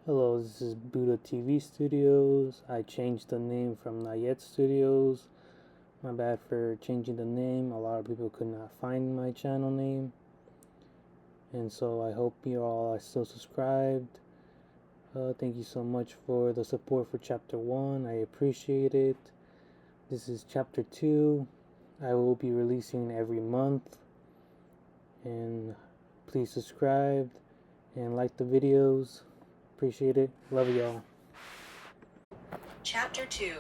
Hello, this is Buddha TV Studios. I changed the name from Not Yet Studios. My bad for changing the name. A lot of people could not find my channel name. And so I hope you all are still subscribed. Thank you so much for the support for Chapter 1. I appreciate it. This is Chapter 2. I will be releasing every month. And please subscribe and like the videos. Appreciate it. Love y'all. Chapter 2.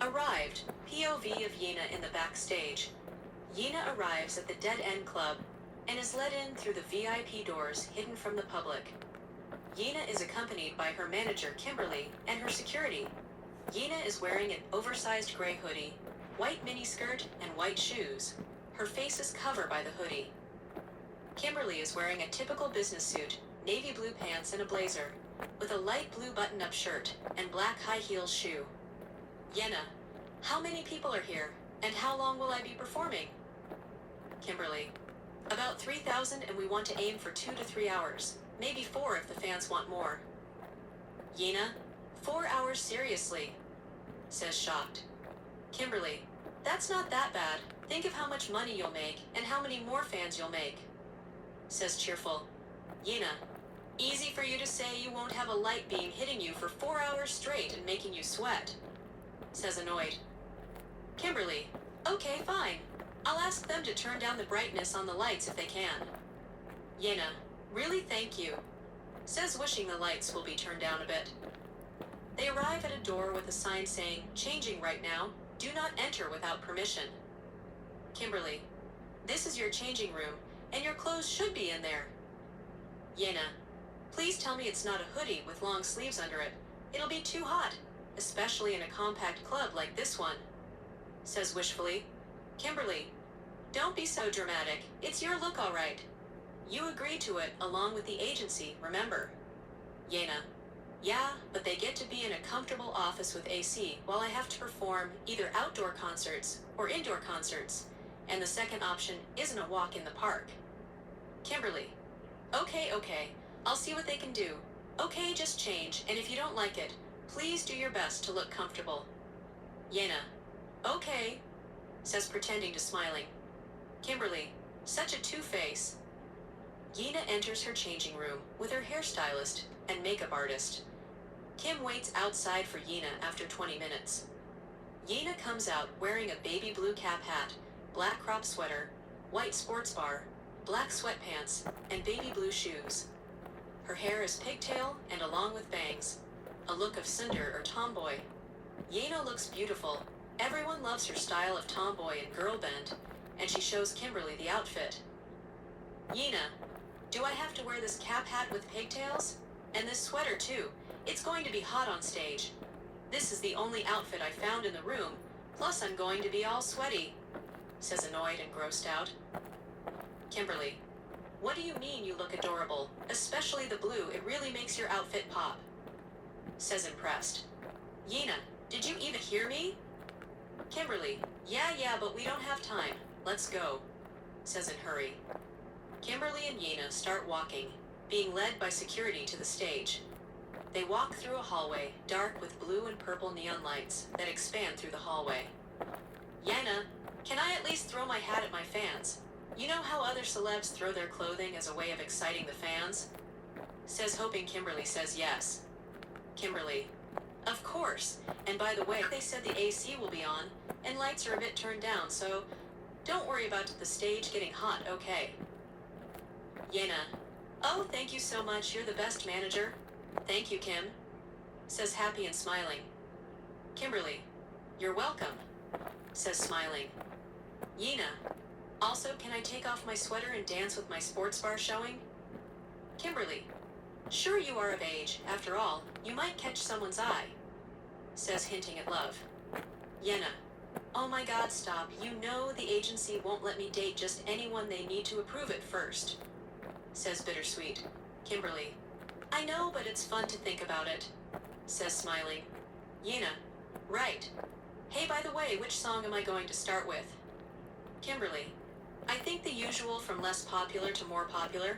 Arrived. POV of Yena in the backstage. Yena arrives at the Dead End Club and is let in through the VIP doors hidden from the public. Yena is accompanied by her manager Kimberly and her security. Yena is wearing an oversized gray hoodie, white miniskirt, and white shoes. Her face is covered by the hoodie. Kimberly is wearing a typical business suit, navy blue pants and a blazer, with a light blue button-up shirt and black high-heeled shoe. Yena, how many people are here, and how long will I be performing? Kimberly, about 3,000, and we want to aim for 2 to 3 hours, maybe 4 if the fans want more. Yena, 4 hours seriously? Says shocked. Kimberly, that's not that bad. Think of how much money you'll make and how many more fans you'll make. Says cheerful. Yena, easy for you to say you won't have a light beam hitting you for 4 hours straight and making you sweat. Says annoyed. Kimberly, okay, fine. I'll ask them to turn down the brightness on the lights if they can. Yena, really thank you. Says wishing the lights will be turned down a bit. They arrive at a door with a sign saying, changing right now, do not enter without permission. Kimberly, this is your changing room, and your clothes should be in there. Yena, please tell me it's not a hoodie with long sleeves under it. It'll be too hot, especially in a compact club like this one. Says wishfully. Kimberly, don't be so dramatic. It's your look all right. You agreed to it along with the agency, remember? Yena, yeah, but they get to be in a comfortable office with AC while I have to perform either outdoor concerts or indoor concerts, and the second option isn't a walk in the park. Kimberly, okay, I'll see what they can do. Okay, just change, and if you don't like it, please do your best to look comfortable. Yena, okay, says pretending to smiling. Kimberly, such a two-face. Yena enters her changing room with her hairstylist and makeup artist. Kim waits outside for Yena after 20 minutes. Yena comes out wearing a baby blue cap hat, black crop sweater, white sports bar, black sweatpants, and baby blue shoes. Her hair is pigtail and along with bangs, a look of cinder or tomboy. Yena looks beautiful. Everyone loves her style of tomboy and girl bend, and she shows Kimberly the outfit. Yena, do I have to wear this cap hat with pigtails? And this sweater too. It's going to be hot on stage. This is the only outfit I found in the room, plus I'm going to be all sweaty, says annoyed and grossed out. Kimberly, what do you mean you look adorable? Especially the blue, it really makes your outfit pop, says impressed. Yena, did you even hear me? Kimberly, yeah, but we don't have time. Let's go, says in hurry. Kimberly and Yena start walking, being led by security to the stage. They walk through a hallway, dark with blue and purple neon lights that expand through the hallway. Yena, can I at least throw my hat at my fans? You know how other celebs throw their clothing as a way of exciting the fans? Says hoping Kimberly says yes. Kimberly, of course, and by the way, they said the AC will be on, and lights are a bit turned down, so don't worry about the stage getting hot, okay? Yena, oh, thank you so much, you're the best manager. Thank you, Kim, says happy and smiling. Kimberly, you're welcome, says smiling. Yena, also, can I take off my sweater and dance with my sports bar showing? Kimberly, sure, you are of age. After all, you might catch someone's eye, says hinting at love. Yena, oh my god, stop. You know the agency won't let me date just anyone, they need to approve it first, says bittersweet. Kimberly, I know, but it's fun to think about it, says smiling. Yena, right. Hey, by the way, which song am I going to start with? Kimberly, I think the usual from less popular to more popular.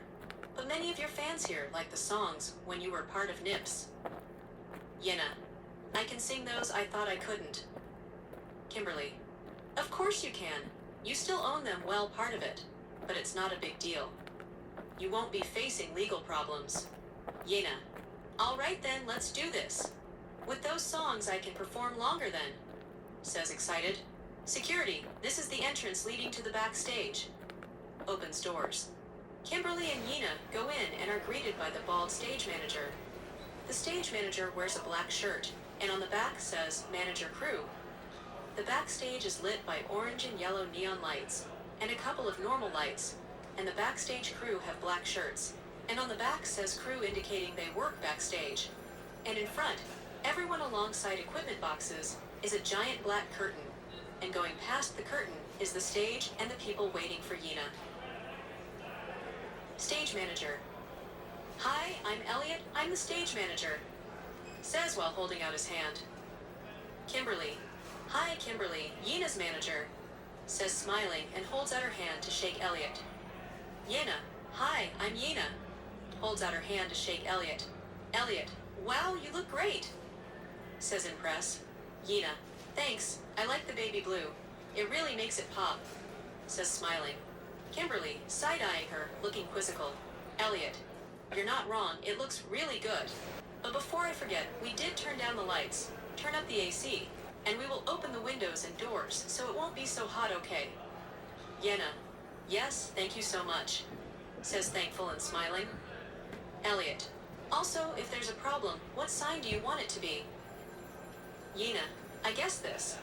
but many of your fans here like the songs when you were part of NIPS. Yenna, I can sing those I thought I couldn't. Kimberly, of course you can. You still own them, well, part of it, but it's not a big deal. You won't be facing legal problems. Yenna, all right then, let's do this. With those songs I can perform longer then, says excited. Security, this is the entrance leading to the backstage. Opens doors. Kimberly and Yenna go in and are greeted by the bald stage manager. The stage manager wears a black shirt, and on the back says Manager Crew. The backstage is lit by orange and yellow neon lights, and a couple of normal lights, and the backstage crew have black shirts, and on the back says crew indicating they work backstage. And in front, everyone alongside equipment boxes is a giant black curtain, and going past the curtain is the stage and the people waiting for Yenna. Stage manager. Hi, I'm Elliot. I'm the stage manager, says while holding out his hand. Kimberly. Hi, Kimberly, Yenna's manager, says smiling and holds out her hand to shake Elliot. Yenna. Hi, I'm Yenna. Holds out her hand to shake Elliot. Elliot. Wow, you look great, says impressed. Yenna. Thanks, I like the baby blue. It really makes it pop, says smiling. Kimberly, side-eyeing her, looking quizzical. Elliot. You're not wrong, it looks really good. But before I forget, we did turn down the lights, turn up the AC, and we will open the windows and doors so it won't be so hot, okay? Yenna. Yes, thank you so much, says thankful and smiling. Elliot. Also, if there's a problem, what sign do you want it to be? Yenna. I guess this.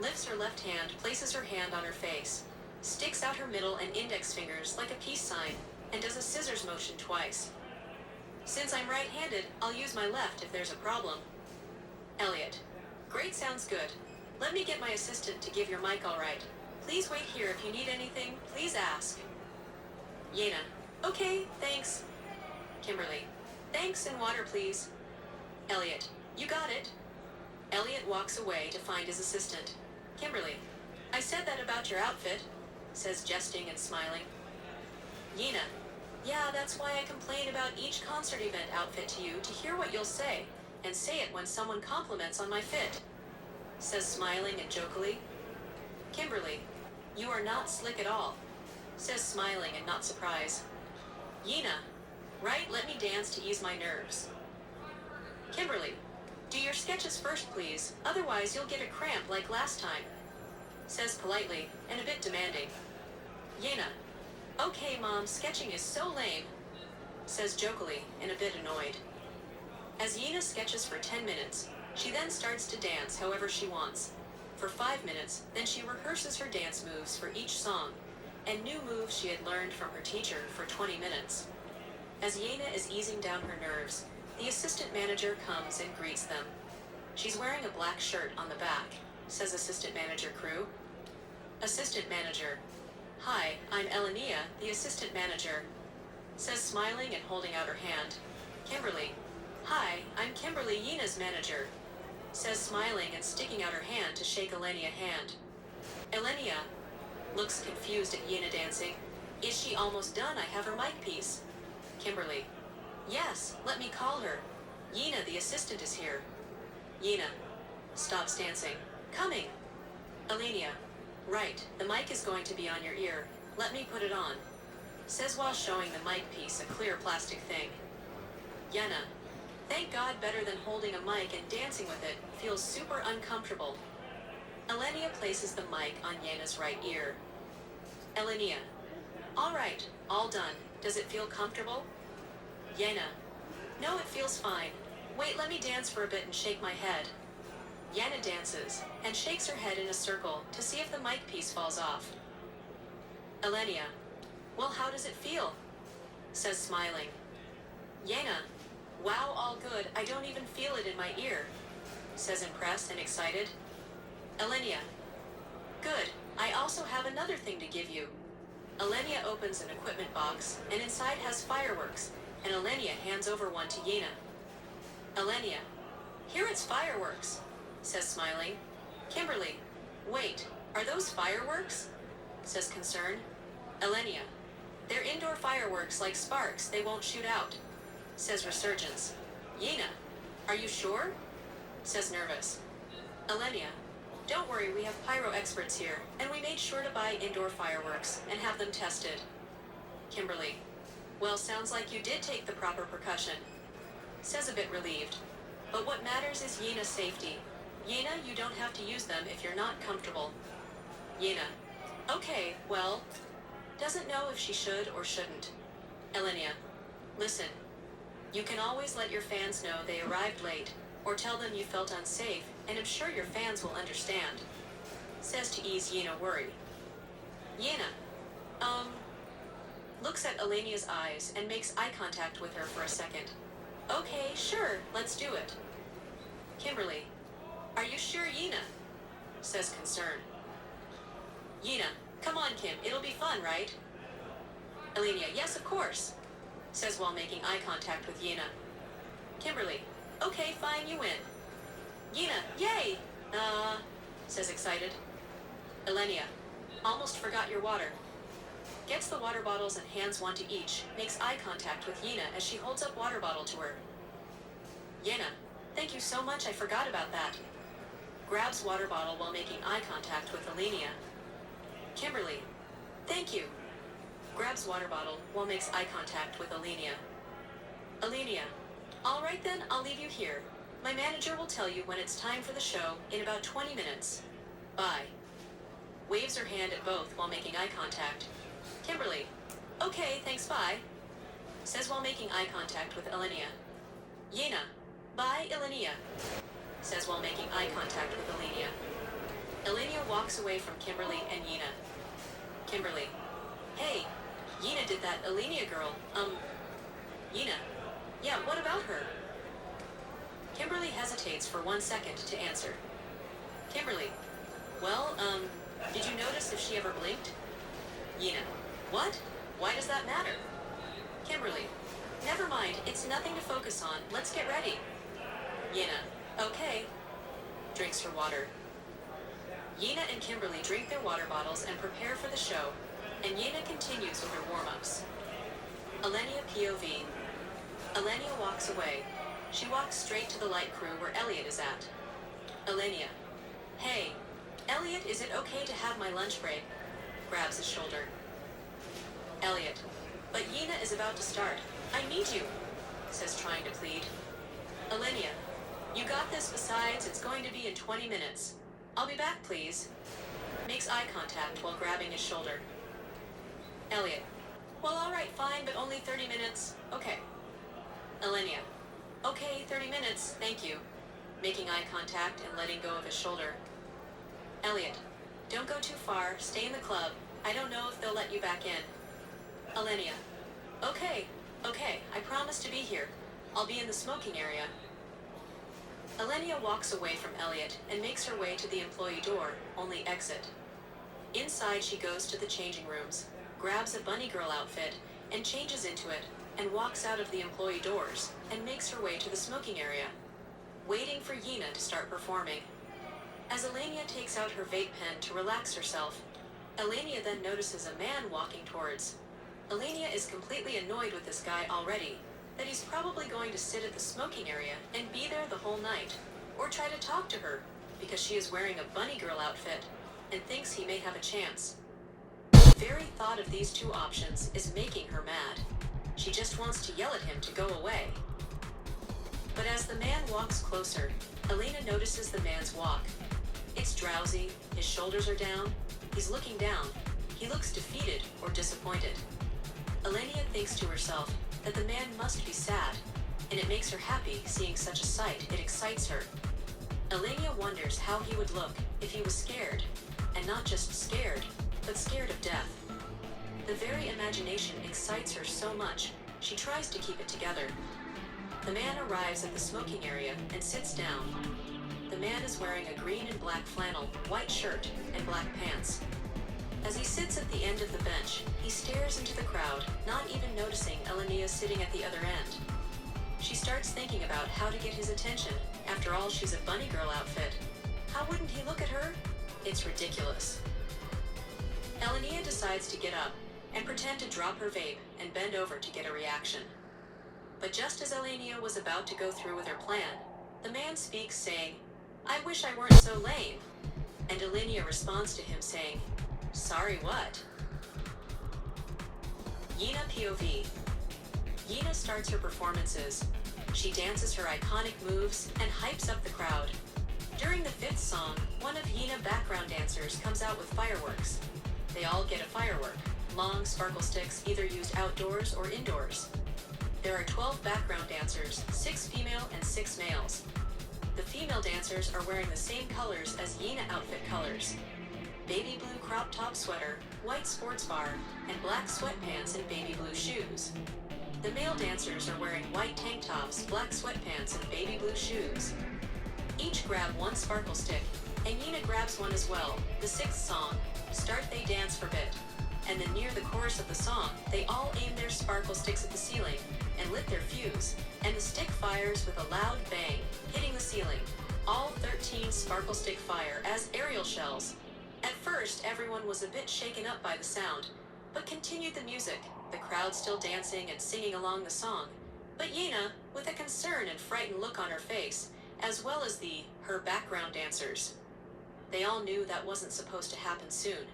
Lifts her left hand, places her hand on her face, sticks out her middle and index fingers like a peace sign, and does a scissors motion twice. Since I'm right-handed, I'll use my left if there's a problem. Elliot. Great, sounds good. Let me get my assistant to give your mic all right. Please wait here if you need anything, please ask. Yenna. Okay, thanks. Kimberly. Thanks, and water please. Elliot. You got it. Elliot walks away to find his assistant. Kimberly. I said that about your outfit, says jesting and smiling. Yenna. Yeah, that's why I complain about each concert event outfit to you to hear what you'll say, and say it when someone compliments on my fit, says smiling and jokily. Kimberly. You are not slick at all, says smiling and not surprised. Yenna. Right, let me dance to ease my nerves. Kimberly. Do your sketches first, please, otherwise you'll get a cramp like last time, says politely and a bit demanding. Yenna. Okay, Mom, sketching is so lame, says jokily and a bit annoyed. As Yenna sketches for 10 minutes, she then starts to dance however she wants. For 5 minutes, then she rehearses her dance moves for each song, and new moves she had learned from her teacher for 20 minutes. As Yenna is easing down her nerves, the assistant manager comes and greets them. She's wearing a black shirt on the back, says assistant manager Crew. Assistant manager. Hi, I'm Elenia, the assistant manager, says smiling and holding out her hand. Kimberly. Hi, I'm Kimberly, Yenna's manager, says smiling and sticking out her hand to shake Elenia hand. Elenia looks confused at Yenna dancing. Is she almost done? I have her mic piece. Kimberly. Yes, let me call her. Yenna, the assistant, is here. Yenna stops dancing. Coming. Elenia. Right, the mic is going to be on your ear. Let me put it on, says while showing the mic piece, a clear plastic thing. Yenna. Thank God, better than holding a mic and dancing with it. Feels super uncomfortable. Elenia places the mic on Yenna's right ear. Elenia. All right, all done. Does it feel comfortable? Yenna. No, it feels fine. Wait, let me dance for a bit and shake my head. Yenna dances, and shakes her head in a circle to see if the mic piece falls off. Elenia. Well, how does it feel? Says smiling. Yenna. Wow, all good, I don't even feel it in my ear, says impressed and excited. Elenia. Good, I also have another thing to give you. Elenia opens an equipment box, and inside has fireworks, and Elenia hands over one to Yenna. Elenia. Here it's fireworks, says smiling. Kimberly. Wait, are those fireworks? Says concerned. Elenia. They're indoor fireworks like sparks, they won't shoot out, says Resurgence. Yena, are you sure? Says Nervous. Elenia, don't worry, we have pyro experts here, and we made sure to buy indoor fireworks and have them tested. Kimberly, well, sounds like you did take the proper precaution, says a bit relieved. But what matters is Yena's safety. Yena, you don't have to use them if you're not comfortable. Yena, okay, well, doesn't know if she should or shouldn't. Elenia, listen, you can always let your fans know they arrived late, or tell them you felt unsafe, and I'm sure your fans will understand, says to ease Yena worry. Yena, looks at Elenia's eyes and makes eye contact with her for a second. Okay, sure, let's do it. Kimberly, are you sure, Yena? Says concern. Yena, come on, Kim, it'll be fun, right? Elenia, yes, of course, says while making eye contact with Yena. Kimberly, okay, fine, you win. Yena, yay! Says excited. Elenia, almost forgot your water. Gets the water bottles and hands one to each, makes eye contact with Yena as she holds up water bottle to her. Yena, thank you so much, I forgot about that. Grabs water bottle while making eye contact with Elenia. Kimberly, thank you. Grabs water bottle while makes eye contact with Elenia. Elenia, all right then, I'll leave you here. My manager will tell you when it's time for the show in about 20 minutes. Bye. Waves her hand at both while making eye contact. Kimberly, okay, thanks, bye. Says while making eye contact with Elenia. Yena, bye, Elenia. Says while making eye contact with Elenia. Elenia walks away from Kimberly and Yena. Kimberly, hey, Yena did that Elenia girl, Yena, yeah, what about her? Kimberly hesitates for 1 second to answer. Kimberly, well, did you notice if she ever blinked? Yena, what? Why does that matter? Kimberly, never mind, it's nothing to focus on, let's get ready. Yena, okay. Drinks her water. Yena and Kimberly drink their water bottles and prepare for the show, and Yena continues with her warm-ups. Elenia POV. Elenia walks away. She walks straight to the light crew where Elliot is at. Elenia. Hey, Elliot, is it okay to have my lunch break? Grabs his shoulder. Elliot. But Yena is about to start. I need you, says trying to plead. Elenia. You got this, besides, it's going to be in 20 minutes. I'll be back, please. Makes eye contact while grabbing his shoulder. Elliot. Well, alright, fine, but only 30 minutes. Okay. Elenia. Okay, 30 minutes, thank you. Making eye contact and letting go of his shoulder. Elliot. Don't go too far, stay in the club. I don't know if they'll let you back in. Elenia. Okay, I promise to be here. I'll be in the smoking area. Elenia walks away from Elliot and makes her way to the employee door, only exit. Inside she goes to the changing rooms, grabs a bunny girl outfit, and changes into it, and walks out of the employee doors, and makes her way to the smoking area, waiting for Yena to start performing. As Elenia takes out her vape pen to relax herself, Elenia then notices a man walking towards. Elenia is completely annoyed with this guy already, that he's probably going to sit at the smoking area and be there the whole night, or try to talk to her, because she is wearing a bunny girl outfit, and thinks he may have a chance. The very thought of these two options is making her mad. She just wants to yell at him to go away. But as the man walks closer, Elena notices the man's walk. It's drowsy, his shoulders are down, he's looking down, he looks defeated or disappointed. Elenia thinks to herself that the man must be sad, and it makes her happy seeing such a sight. It excites her. Elenia wonders how he would look if he was scared, and not just scared, but scared of death. The very imagination excites her so much, she tries to keep it together. The man arrives at the smoking area and sits down. The man is wearing a green and black flannel, white shirt, and black pants. As he sits at the end of the bench, he stares into the crowd, not even noticing Elenia sitting at the other end. She starts thinking about how to get his attention. After all, she's a bunny girl outfit. How wouldn't he look at her? It's ridiculous. Elenia decides to get up, and pretend to drop her vape and bend over to get a reaction. But just as Elenia was about to go through with her plan, the man speaks saying, "I wish I weren't so lame." And Elenia responds to him saying, "Sorry, what?" Yina POV. Yina starts her performances. She dances her iconic moves and hypes up the crowd. During the fifth song, one of Yina background dancers comes out with fireworks. They all get a firework, long sparkle sticks either used outdoors or indoors. There are 12 background dancers, 6 female and 6 males. The female dancers are wearing the same colors as Yina outfit colors: baby blue crop top sweater, white sports bar, and black sweatpants and baby blue shoes. The male dancers are wearing white tank tops, black sweatpants, and baby blue shoes. Each grab one sparkle stick, and Yina grabs one as well. The sixth song, Start They Dance for Bit, and then near the chorus of the song, they all aim their sparkle sticks at the ceiling and lit their fuse, and the stick fires with a loud bang, hitting the ceiling. All 13 sparkle stick fire as aerial shells. At first, everyone was a bit shaken up by the sound, but continued the music, the crowd still dancing and singing along the song. But Yina, with a concerned and frightened look on her face, as well as her background dancers. They all knew that wasn't supposed to happen soon.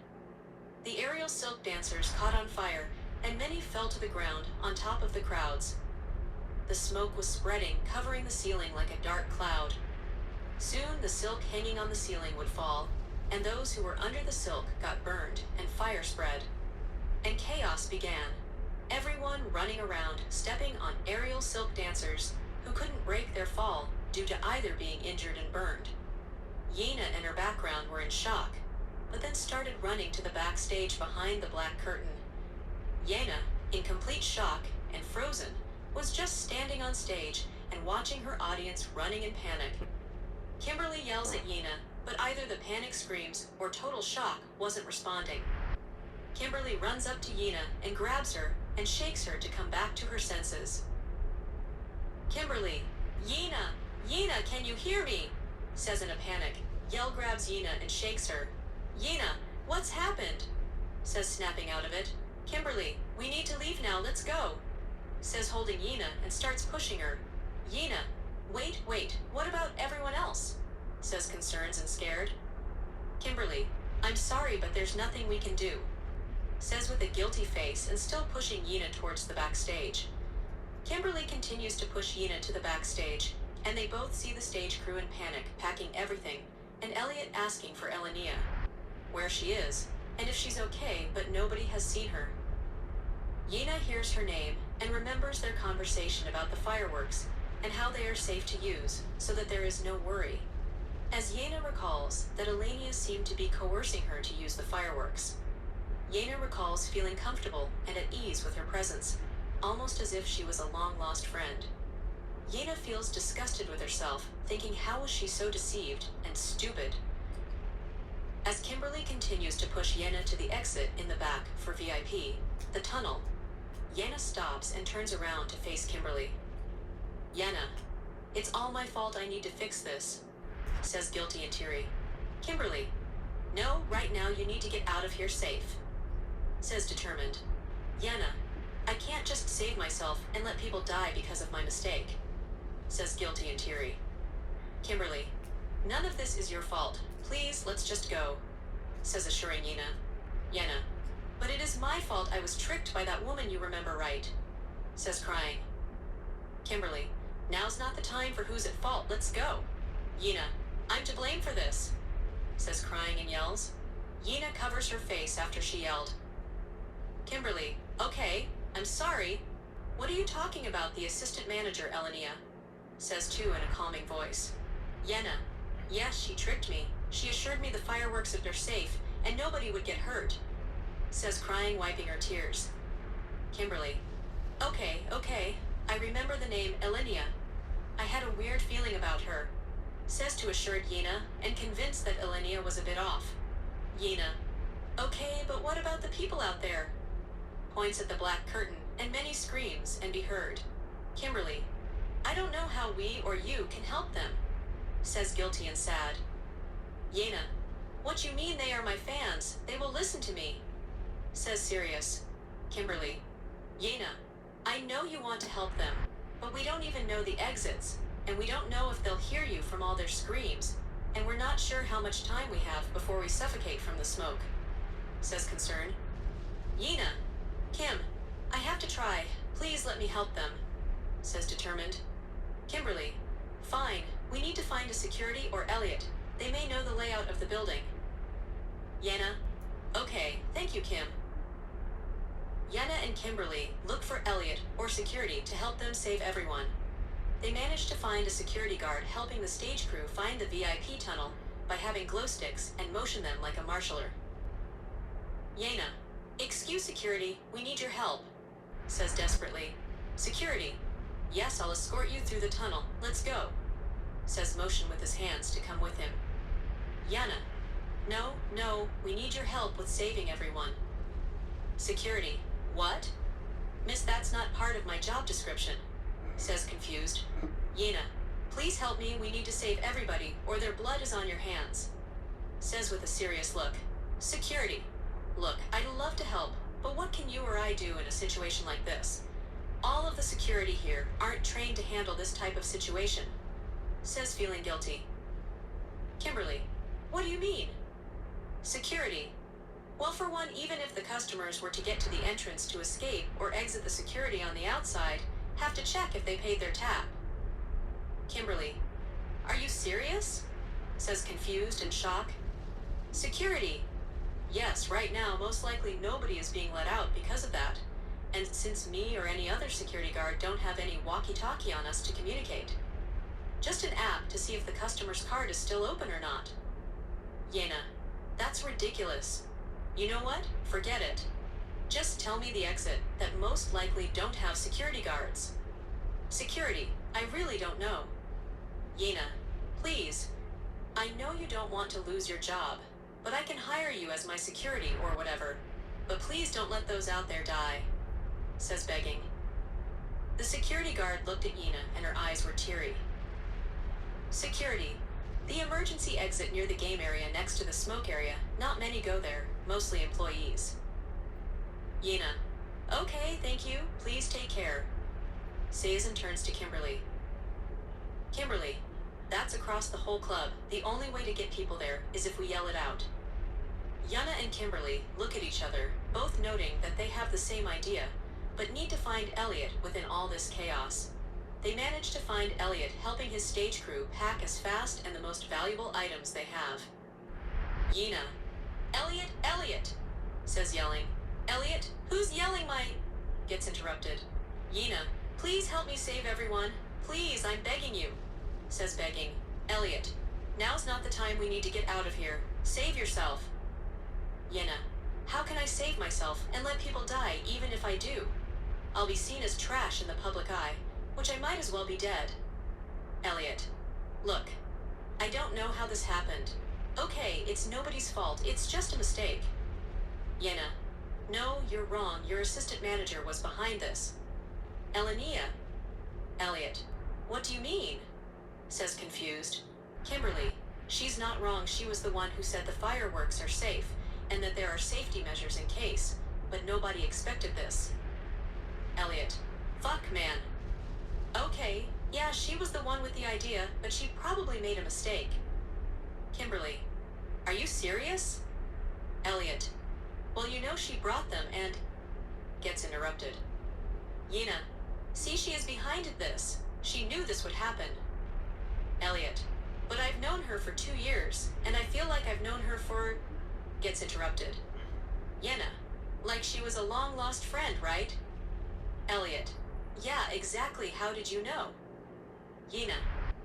The aerial silk dancers caught on fire, and many fell to the ground on top of the crowds. The smoke was spreading, covering the ceiling like a dark cloud. Soon the silk hanging on the ceiling would fall, and those who were under the silk got burned, and fire spread. And chaos began. Everyone running around, stepping on aerial silk dancers who couldn't break their fall due to either being injured and burned. Yina and her background were in shock, but then started running to the backstage behind the black curtain. Yena, in complete shock and frozen, was just standing on stage and watching her audience running in panic. Kimberly yells at Yina, but either the panic screams or total shock wasn't responding. Kimberly runs up to Yina and grabs her and shakes her to come back to her senses. Kimberly, "Yina! Yina, can you hear me?" says in a panic. Yell grabs Yina and shakes her. "Yina, what's happened?" says, snapping out of it. "Kimberly, we need to leave now, let's go," says, holding Yina and starts pushing her. Yina, wait, what about everyone else?" says, concerned and scared. Kimberly, "I'm sorry, but there's nothing we can do," says with a guilty face and still pushing Yina towards the backstage. Kimberly continues to push Yina to the backstage, and they both see the stage crew in panic, packing everything, and Elliot asking for Elenia, where she is, and if she's okay, but nobody has seen her. Yina hears her name and remembers their conversation about the fireworks and how they are safe to use, so that there is no worry. As Yena recalls that Elenia seemed to be coercing her to use the fireworks. Yena recalls feeling comfortable and at ease with her presence, almost as if she was a long-lost friend. Yena feels disgusted with herself, thinking how was she so deceived and stupid. As Kimberly continues to push Yena to the exit in the back for VIP, the tunnel, Yena stops and turns around to face Kimberly. "Yena, it's all my fault, I need to fix this," says guilty and teary. Kimberly, "No, right now you need to get out of here safe," says determined. Yena, "I can't just save myself and let people die because of my mistake," says guilty and teary. Kimberly, "None of this is your fault. Please, let's just go," says assuring Yena. Yena, "But it is my fault, I was tricked by that woman, you remember, right?" says crying. Kimberly, "Now's not the time for who's at fault, let's go." Yena, "I'm to blame for this," says crying and yells. Yena covers her face after she yelled. Kimberly, "Okay, I'm sorry. What are you talking about, the assistant manager, Elenia?" says too in a calming voice. Yena, "Yes, she tricked me. She assured me the fireworks are safe and nobody would get hurt," says crying, wiping her tears. Kimberly, Okay, I remember the name Elenia. I had a weird feeling about her," says to assured Yena and convinced that Elenia was a bit off. Yena, "Okay, but what about the people out there?" Points at the black curtain and many screams and be heard. Kimberly, "I don't know how we or you can help them," says guilty and sad. Yena, "What you mean, they are my fans, they will listen to me," says serious. Kimberly. Yena, I know you want to help them, but we don't even know the exits, and we don't know if they'll hear you from all their screams, and we're not sure how much time we have before we suffocate from the smoke, says Concerned. Yena, Kim, I have to try. Please let me help them, says Determined. Kimberly, fine. We need to find a security or Elliot. They may know the layout of the building. Yena, okay, thank you, Kim. Yena and Kimberly look for Elliot or security to help them save everyone. They manage to find a security guard helping the stage crew find the VIP tunnel by having glow sticks and motion them like a marshaller. Yena, excuse security, we need your help, says desperately. Security, yes, I'll escort you through the tunnel, let's go, says Motion with his hands to come with him. Yana, no, we need your help with saving everyone. Security, what? Miss, that's not part of my job description, says confused. Yena, please help me, we need to save everybody, or their blood is on your hands, says with a serious look. Security, look, I'd love to help, but what can you or I do in a situation like this? All of the security here aren't trained to handle this type of situation, says feeling guilty. Kimberly, what do you mean? Security, well, for one, even if the customers were to get to the entrance to escape or exit the security on the outside, have to check if they paid their tab. Kimberly, are you serious? Says confused and shock. Security, yes, right now most likely nobody is being let out because of that. And since me or any other security guard don't have any walkie-talkie on us to communicate. Just an app to see if the customer's card is still open or not. Yena, that's ridiculous. You know what? Forget it. Just tell me the exit that most likely don't have security guards. Security, I really don't know. Yena, please. I know you don't want to lose your job, but I can hire you as my security or whatever. But please don't let those out there die, says begging. The security guard looked at Yena and her eyes were teary. Security, the emergency exit near the game area next to the smoke area, not many go there, mostly employees. Yena, okay, thank you, please take care, says and turns to Kimberly. Kimberly, that's across the whole club. The only way to get people there is if we yell it out. Yana and Kimberly look at each other, both noting that they have the same idea, but need to find Elliot within all this chaos. They manage to find Elliot helping his stage crew pack as fast and the most valuable items they have. Yena, Elliot, says yelling. Elliot, who's yelling my... Gets interrupted. Yena, please help me save everyone. Please, I'm begging you, says begging. Elliot, now's not the time, we need to get out of here. Save yourself. Yena, how can I save myself and let people die even if I do? I'll be seen as trash in the public eye, which I might as well be dead. Elliot, look, I don't know how this happened. Okay, it's nobody's fault, it's just a mistake. Yena, no, you're wrong, your assistant manager was behind this. Elenia. Elliot, what do you mean? Says confused. Kimberly, she's not wrong, she was the one who said the fireworks are safe, and that there are safety measures in case, but nobody expected this. Elliot, fuck, man. Okay, yeah, she was the one with the idea, but she probably made a mistake. Kimberly, are you serious? Elliot, well, you know she brought them and... Gets interrupted. Yena, see, she is behind this. She knew this would happen. Elliot, but I've known her for 2 years, and I feel like I've known her for... Gets interrupted. Yena, like she was a long-lost friend, right? Elliot, yeah, exactly, how did you know? Yena,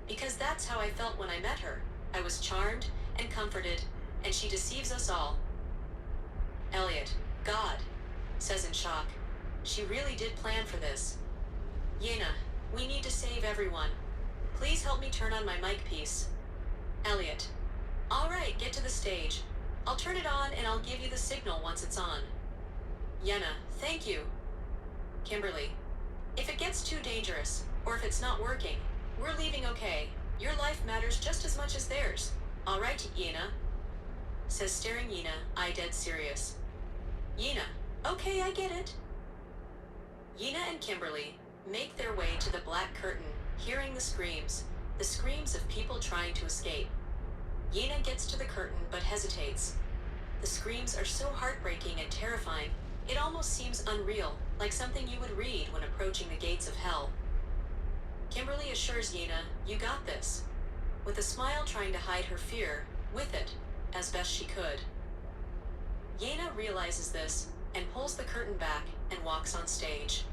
because that's how I felt when I met her. I was charmed and comforted, and she deceives us all. Elliot, God, says in shock. She really did plan for this. Yena, we need to save everyone. Please help me turn on my mic piece. Elliot, all right, get to the stage. I'll turn it on and I'll give you the signal once it's on. Yena, thank you. Kimberly, if it gets too dangerous, or if it's not working, we're leaving okay. Your life matters just as much as theirs. All right, Yena, says staring Yena, eye dead serious. Yena, okay, I get it. Yina and Kimberly make their way to the black curtain, hearing the screams of people trying to escape. Yina gets to the curtain but hesitates. The screams are so heartbreaking and terrifying, it almost seems unreal, like something you would read when approaching the gates of hell. Kimberly assures Yina, "You got this," with a smile trying to hide her fear with it, as best she could. Yena realizes this and pulls the curtain back and walks on stage.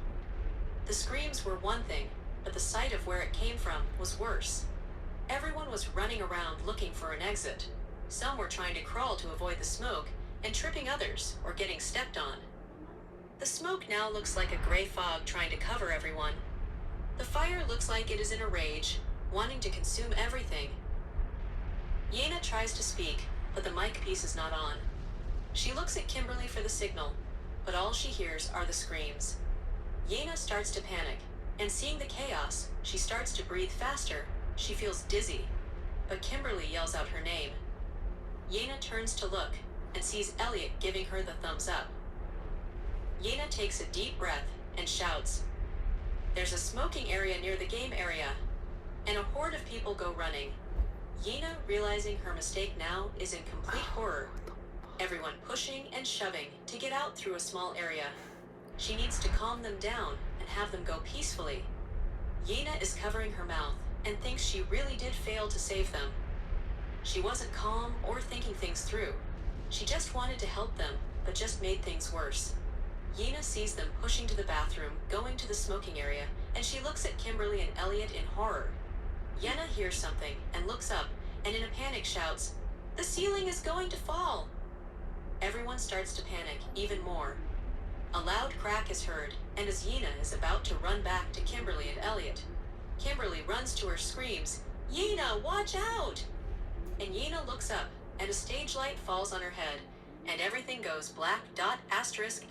The screams were one thing, but the sight of where it came from was worse. Everyone was running around looking for an exit. Some were trying to crawl to avoid the smoke and tripping others or getting stepped on. The smoke now looks like a gray fog trying to cover everyone. The fire looks like it is in a rage, wanting to consume everything. Yena tries to speak, but the mic piece is not on. She looks at Kimberly for the signal, but all she hears are the screams. Yena starts to panic, and seeing the chaos, she starts to breathe faster. She feels dizzy, but Kimberly yells out her name. Yena turns to look and sees Elliot giving her the thumbs up. Yena takes a deep breath and shouts, "There's a smoking area near the game area," and a horde of people go running. Yena, realizing her mistake now, is in complete horror. Everyone pushing and shoving to get out through a small area. She needs to calm them down and have them go peacefully. Yena is covering her mouth and thinks she really did fail to save them. She wasn't calm or thinking things through. She just wanted to help them, but just made things worse. Yena sees them pushing to the bathroom, going to the smoking area, and she looks at Kimberly and Elliot in horror. Yena hears something and looks up and in a panic shouts, "The ceiling is going to fall!" Everyone starts to panic even more. A loud crack is heard, and as Yena is about to run back to Kimberly and Elliot, Kimberly runs to her, screams, "Yena, watch out!" And Yena looks up, and a stage light falls on her head, and everything goes black. Asterisk.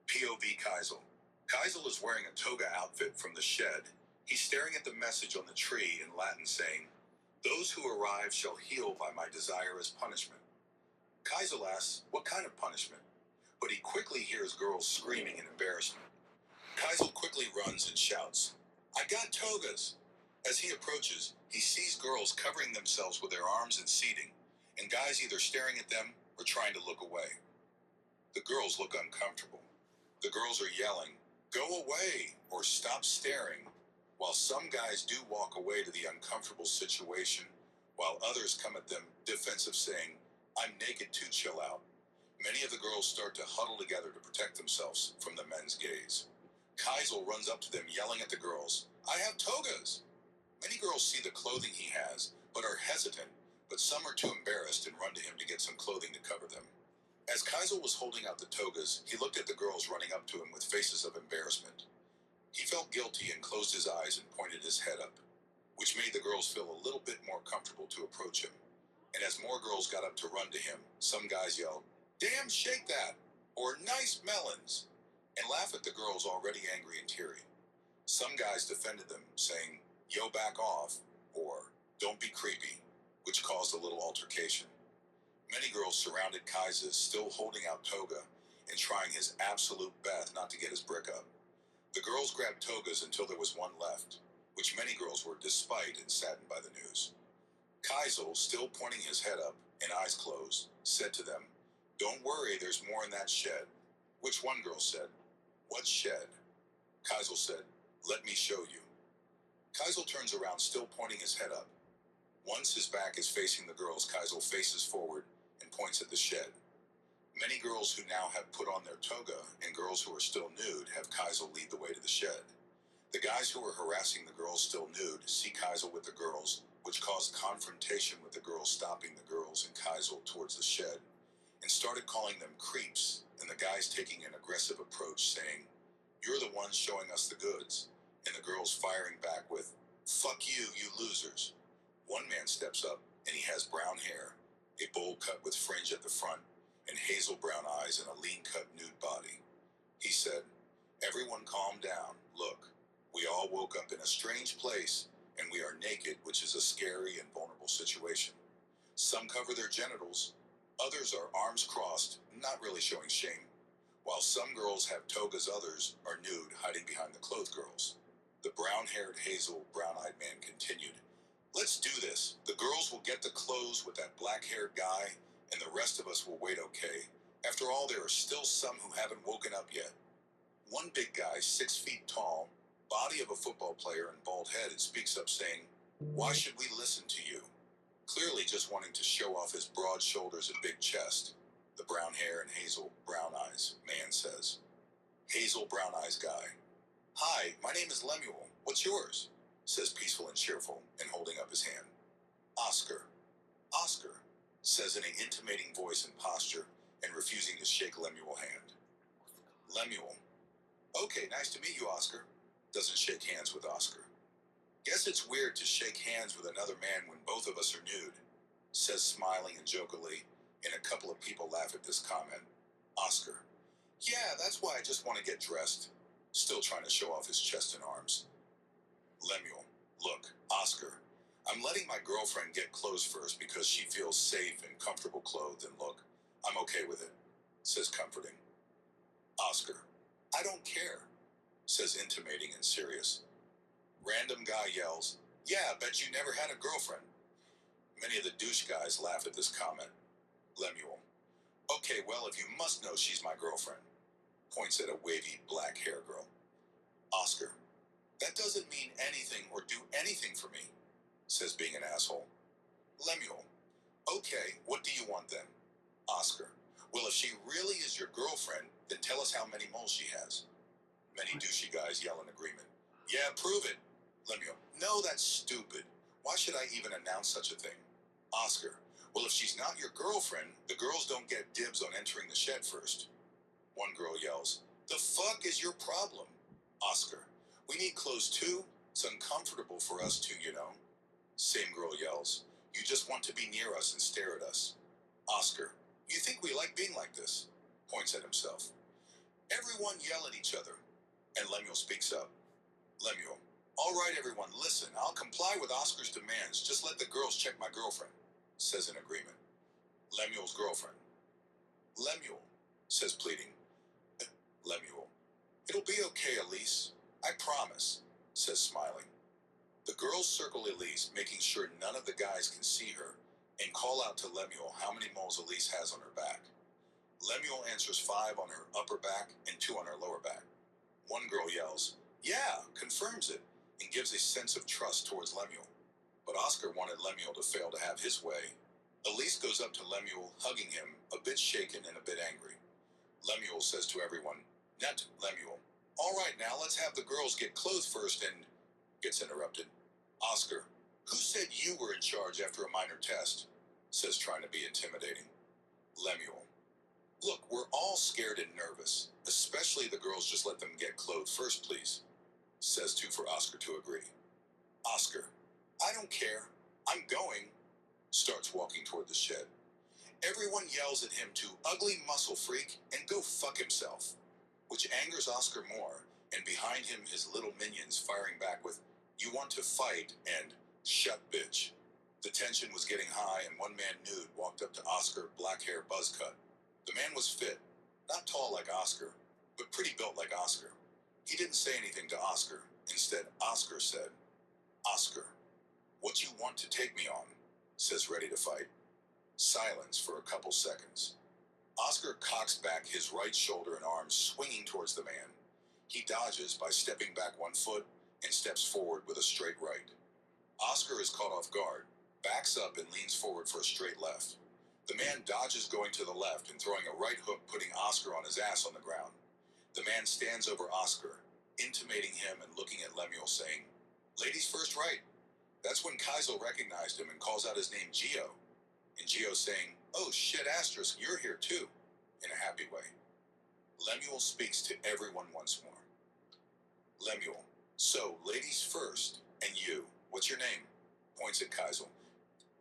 POV Kaisel. Kaisel is wearing a toga outfit from the shed. He's staring at the message on the tree in Latin saying, "Those who arrive shall heal by my desire as punishment." Kaisel asks, what kind of punishment? But he quickly hears girls screaming in embarrassment. Kaisel quickly runs and shouts, "I got togas!" As he approaches, he sees girls covering themselves with their arms and seating, and guys either staring at them or trying to look away. The girls look uncomfortable. The girls are yelling, "Go away," or "Stop staring," while some guys do walk away to the uncomfortable situation, while others come at them defensive saying, "I'm naked too, chill out." Many of the girls start to huddle together to protect themselves from the men's gaze. Kaisel runs up to them yelling at the girls, "I have togas!" Many girls see the clothing he has, but are hesitant, but some are too embarrassed and run to him to get some clothing to cover them. As Kaisel was holding out the togas, he looked at the girls running up to him with faces of embarrassment. He felt guilty and closed his eyes and pointed his head up, which made the girls feel a little bit more comfortable to approach him. And as more girls got up to run to him, some guys yelled, "Damn, shake that!" or "Nice melons!" and laugh at the girls already angry and teary. Some guys defended them, saying, "Yo, back off," or "Don't be creepy," which caused a little altercation. Many girls surrounded Kaisel, still holding out toga and trying his absolute best not to get his brick up. The girls grabbed togas until there was one left, which many girls were despite and saddened by the news. Kaisel, still pointing his head up and eyes closed, said to them, "Don't worry, there's more in that shed." Which one girl said, "What shed?" Kaisel said, "Let me show you." Kaisel turns around, still pointing his head up. Once his back is facing the girls, Kaisel faces forward and points at the shed. Many girls who now have put on their toga and girls who are still nude have Kaisel lead the way to the shed. The guys who were harassing the girls still nude see Kaisel with the girls, which caused confrontation with the girls, stopping the girls and Kaisel towards the shed, and started calling them creeps, and the guys taking an aggressive approach saying, "You're the ones showing us the goods," and the girls firing back with, "Fuck you, you losers." One man steps up and he has brown hair, a bowl cut with fringe at the front, and hazel brown eyes and a lean cut nude body. He said, "Everyone calm down. Look, we all woke up in a strange place and we are naked, which is a scary and vulnerable situation. Some cover their genitals, others are arms crossed, not really showing shame. While some girls have togas, others are nude, hiding behind the clothed girls. The brown-haired, hazel, brown-eyed man continued, "Let's do this. The girls will get the clothes with that black-haired guy, and the rest of us will wait, okay? After all, there are still some who haven't woken up yet." One big guy, 6 feet tall, body of a football player and bald-headed, speaks up saying, "Why should we listen to you?" Clearly just wanting to show off his broad shoulders and big chest. The brown hair and hazel brown eyes man says. Hazel brown eyes guy, "Hi, my name is Lemuel. What's yours?" says peaceful and cheerful and holding up his hand. "Oscar." "Oscar," says in an intimating voice and posture and refusing to shake Lemuel's hand. Lemuel, "Okay, nice to meet you, Oscar." Doesn't shake hands with Oscar. "Guess it's weird to shake hands with another man when both of us are nude," says smiling and jokingly, and a couple of people laugh at this comment. Oscar, "Yeah, that's why I just want to get dressed." Still trying to show off his chest and arms. Lemuel, "Look, Oscar, I'm letting my girlfriend get clothes first because she feels safe and comfortable clothed, and look, I'm okay with it," says comforting. Oscar, "I don't care," says intimating and serious. Random guy yells, "Yeah, bet you never had a girlfriend." Many of the douche guys laugh at this comment. Lemuel, "Okay, well, if you must know, she's my girlfriend." Points at a wavy black hair girl. Oscar, "That doesn't mean anything or do anything for me," says being an asshole. Lemuel, "Okay, what do you want then?" Oscar, "Well, if she really is your girlfriend, then tell us how many moles she has." Many douchey guys yell in agreement. "Yeah, prove it." Lemuel, "No, that's stupid. Why should I even announce such a thing?" Oscar, "Well, if she's not your girlfriend, the girls don't get dibs on entering the shed first." One girl yells, "The fuck is your problem?" Oscar, "We need clothes too. It's uncomfortable for us too, you know." Same girl yells, "You just want to be near us and stare at us." Oscar, "You think we like being like this?" Points at himself. Everyone yell at each other, and Lemuel speaks up. Lemuel, "All right, everyone, listen. I'll comply with Oscar's demands. Just let the girls check my girlfriend," says in agreement. Lemuel's girlfriend. Lemuel, says pleading. Lemuel, "It'll be okay, Elise. I promise," says smiling. The girls circle Elise, making sure none of the guys can see her, and call out to Lemuel how many moles Elise has on her back. Lemuel answers 5 on her upper back and 2 on her lower back. One girl yells, "Yeah," confirms it, and gives a sense of trust towards Lemuel. But Oscar wanted Lemuel to fail to have his way. Elise goes up to Lemuel, hugging him, a bit shaken and a bit angry. Lemuel says to everyone, "Net, Lemuel. All right, now let's have the girls get clothed first," and gets interrupted. Oscar, "Who said you were in charge after a minor test?" says, trying to be intimidating. Lemuel, "Look, we're all scared and nervous, especially the girls. Just let them get clothed first, please," says for Oscar to agree. Oscar, "I don't care. I'm going," starts walking toward the shed. Everyone yells at him to "ugly muscle freak" and "go fuck himself," which angers Oscar more, and behind him his little minions firing back with "you want to fight" and "shut bitch." The tension was getting high, and one man nude walked up to Oscar, black hair, buzz cut. The man was fit, not tall like Oscar, but pretty built like Oscar. He didn't say anything to Oscar. Instead, Oscar said, "Oscar, what you want to take me on?" says ready to fight. Silence for a couple seconds. Oscar cocks back his right shoulder and arm, swinging towards the man. He dodges by stepping back 1 foot and steps forward with a straight right. Oscar is caught off guard, backs up and leans forward for a straight left. The man dodges going to the left and throwing a right hook, putting Oscar on his ass on the ground. The man stands over Oscar, intimating him and looking at Lemuel, saying, "Ladies first, right." That's when Kaiser recognized him and calls out his name, Gio. And Gio saying, "Oh shit, asterisk, you're here too," in a happy way. Lemuel speaks to everyone once more. Lemuel, "So, ladies first, and you, what's your name?" Points at Kaiser.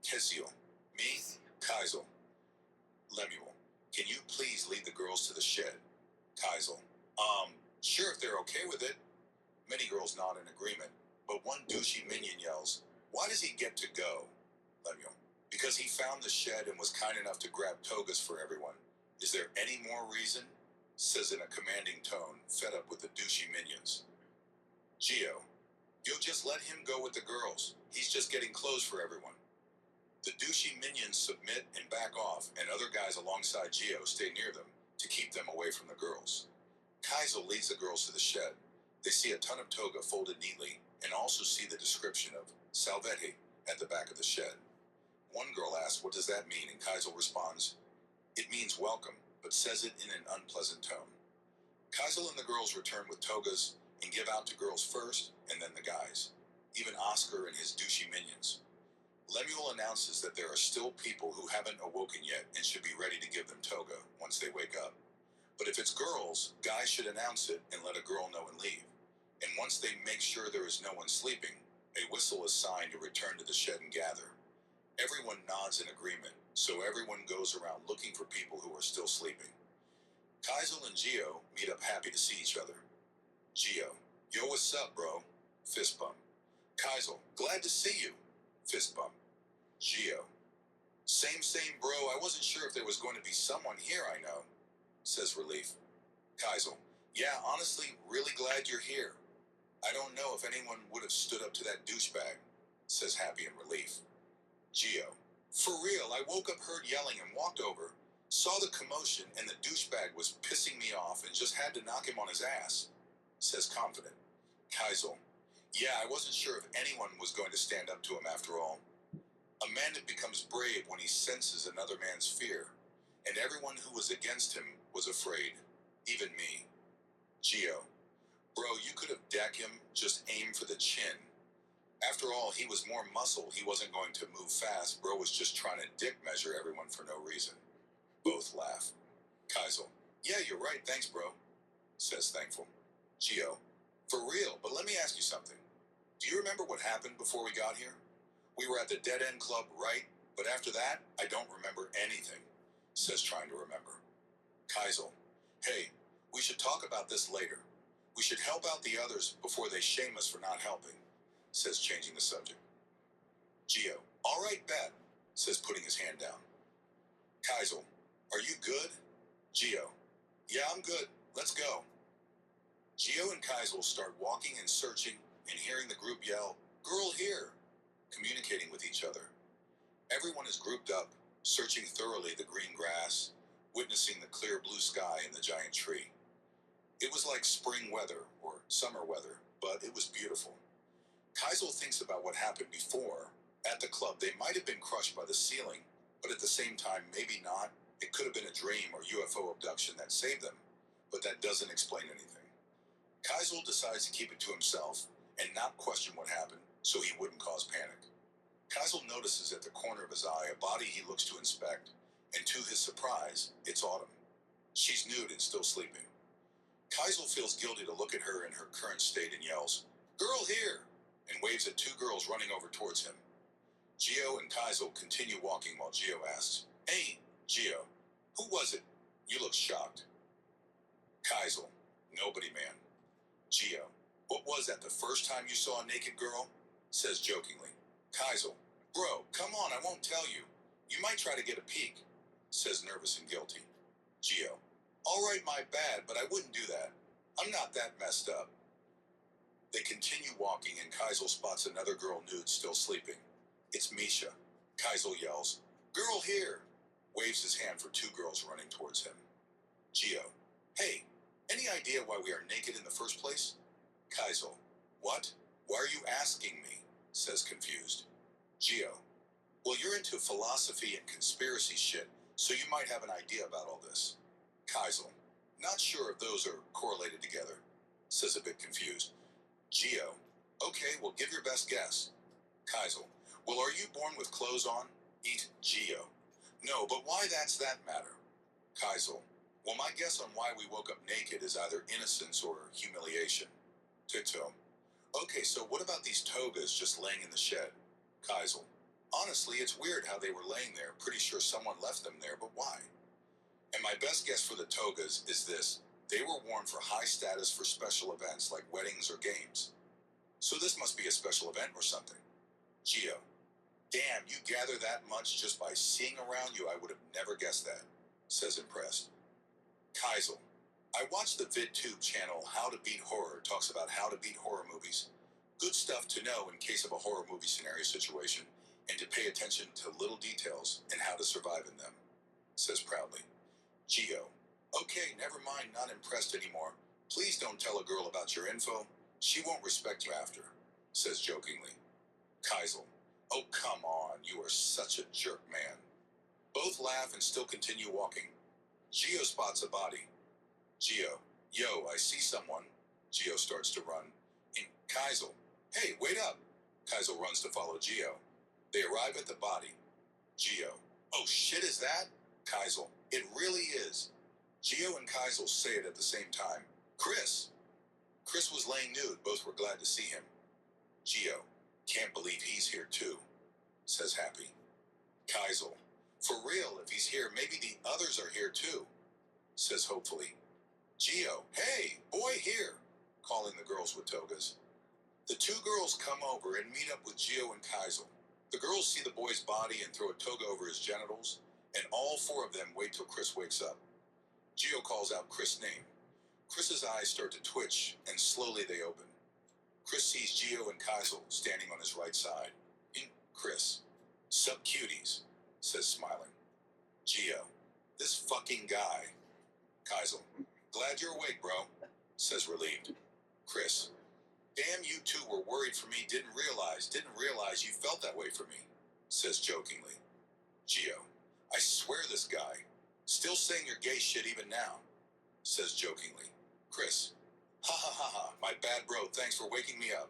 Kesio. Me, Kaiser. Lemuel, "Can you please lead the girls to the shed?" Kaiser, Sure if they're okay with it." Many girls nod in agreement, but one douchey minion yells, "Why does he get to go?" Lemuel, "Because he found the shed and was kind enough to grab togas for everyone. Is there any more reason?" says in a commanding tone, fed up with the douchey minions. Geo, you'll just let him go with the girls. He's just getting clothes for everyone. The douchey minions submit and back off, and other guys alongside Geo stay near them to keep them away from the girls. Kaizo leads the girls to the shed. They see a ton of toga folded neatly and also see the description of salvete at the back of the shed. One girl asks, "What does that mean?" And Kaizo responds, "It means welcome," but says it in an unpleasant tone. Kaizo and the girls return with togas and give out to girls first and then the guys, even Oscar and his douchey minions. Lemuel announces that there are still people who haven't awoken yet and should be ready to give them toga once they wake up. But if it's girls, guys should announce it and let a girl know and leave. And once they make sure there is no one sleeping, a whistle is signed to return to the shed and gather. Everyone nods in agreement, so everyone goes around looking for people who are still sleeping. Kaizel and Geo meet up happy to see each other. Geo, "Yo, what's up, bro?" Fist bump. Kaizel, "Glad to see you." Fist bump. Geo, same, bro. I wasn't sure if there was going to be someone here I know," says Relief. Kaizel, "Yeah, honestly, really glad you're here. I don't know if anyone would have stood up to that douchebag," says Happy in Relief. Geo, "For real, I woke up, heard yelling, and walked over, saw the commotion, and the douchebag was pissing me off and just had to knock him on his ass," says Confident. Kaizel, "Yeah, I wasn't sure if anyone was going to stand up to him after all. A man that becomes brave when he senses another man's fear, and everyone who was against him was afraid, even me." Geo, "Bro, you could have decked him, just aim for the chin. After all, he was more muscle, he wasn't going to move fast, bro was just trying to dick measure everyone for no reason." Both laugh. Kaizel, "Yeah, you're right, thanks, bro," says Thankful. Geo, "For real, but let me ask you something. Do you remember what happened before we got here? We were at the Dead End Club, right? But after that, I don't remember anything," says trying to remember. Kaizel, "Hey, we should talk about this later. We should help out the others before they shame us for not helping," says changing the subject. Geo, "All right, bet," says putting his hand down. Kaizel, "Are you good?" Geo, "Yeah, I'm good. Let's go." Geo and Kaizel start walking and searching and hearing the group yell, "Girl here," communicating with each other. Everyone is grouped up, searching thoroughly the green grass, witnessing the clear blue sky and the giant tree. It was like spring weather or summer weather, but it was beautiful. Kaizel thinks about what happened before. At the club, they might have been crushed by the ceiling, but at the same time, maybe not. It could have been a dream or UFO abduction that saved them, but that doesn't explain anything. Kaizel decides to keep it to himself and not question what happened so he wouldn't cause panic. Kaizel notices at the corner of his eye a body he looks to inspect, and to his surprise, it's Autumn. She's nude and still sleeping. Kaizel feels guilty to look at her in her current state and yells, "Girl here!" and waves at two girls running over towards him. Geo and Kaizel continue walking while Geo asks, "Hey, Geo, who was it? You look shocked." Kaizel, "Nobody, man." Geo, "What was that, the first time you saw a naked girl?" says jokingly. Kaizel, "Bro, come on, I won't tell you. You might try to get a peek," says nervous and guilty. Geo, "All right, my bad, but I wouldn't do that. I'm not that messed up." They continue walking and Kaizel spots another girl nude still sleeping. It's Misha. Kaizel yells, "Girl here!" waves his hand for two girls running towards him. Geo, "Hey, any idea why we are naked in the first place?" Kaizel, "What? Why are you asking me?" says confused. Geo, "Well, you're into philosophy and conspiracy shit, so you might have an idea about all this." Kaizel, "Not sure if those are correlated together," says a bit confused. Geo, "Okay, well, give your best guess." Kaizel, "Well, are you born with clothes on?" Eat Geo, "No, but why that's that matter?" Kaizel, "Well, my guess on why we woke up naked is either innocence or humiliation." Tito, "Okay, so what about these togas just laying in the shed?" Kaizel, "Honestly, it's weird how they were laying there. Pretty sure someone left them there, but why?" And my best guess for the togas is this. They were worn for high status for special events like weddings or games. So this must be a special event or something. Geo, "Damn, you gather that much just by seeing around you? I would have never guessed that," says impressed. Kaizel, I watched the VidTube channel How to Beat Horror talks about how to beat horror movies. Good stuff to know in case of a horror movie scenario situation and to pay attention to little details and how to survive in them, says proudly. Geo. Okay, never mind, not impressed anymore. Please don't tell a girl about your info. She won't respect you after, says jokingly. Kaisel. Oh, come on, you are such a jerk, man. Both laugh and still continue walking. Geo spots a body. Geo. Yo, I see someone. Geo starts to run. And Kaisel. Hey, wait up. Kaisel runs to follow Geo. They arrive at the body. Geo. Oh shit, is that? Kaisel. It really is. Geo and Kaisel say it at the same time. Chris. Chris was laying nude. Both were glad to see him. Geo. Can't believe he's here too, says Happy. Kaisel. For real, if he's here, maybe the others are here too, says hopefully. Geo. Hey, boy here, calling the girls with togas. The two girls come over and meet up with Geo and Kaisel. The girls see the boy's body and throw a toga over his genitals, and all four of them wait till Chris wakes up. Geo calls out Chris' name. Chris's eyes start to twitch, and slowly they open. Chris sees Geo and Kaisel standing on his right side. In Chris. Sup cuties, says smiling. Geo. This fucking guy. Kaisel. Glad you're awake, bro, says relieved. Chris. Damn, you two were worried for me, didn't realize you felt that way for me, says jokingly. Geo. I swear this guy. Still saying your gay shit even now, says jokingly. Chris. Ha ha ha ha, my bad bro, thanks for waking me up.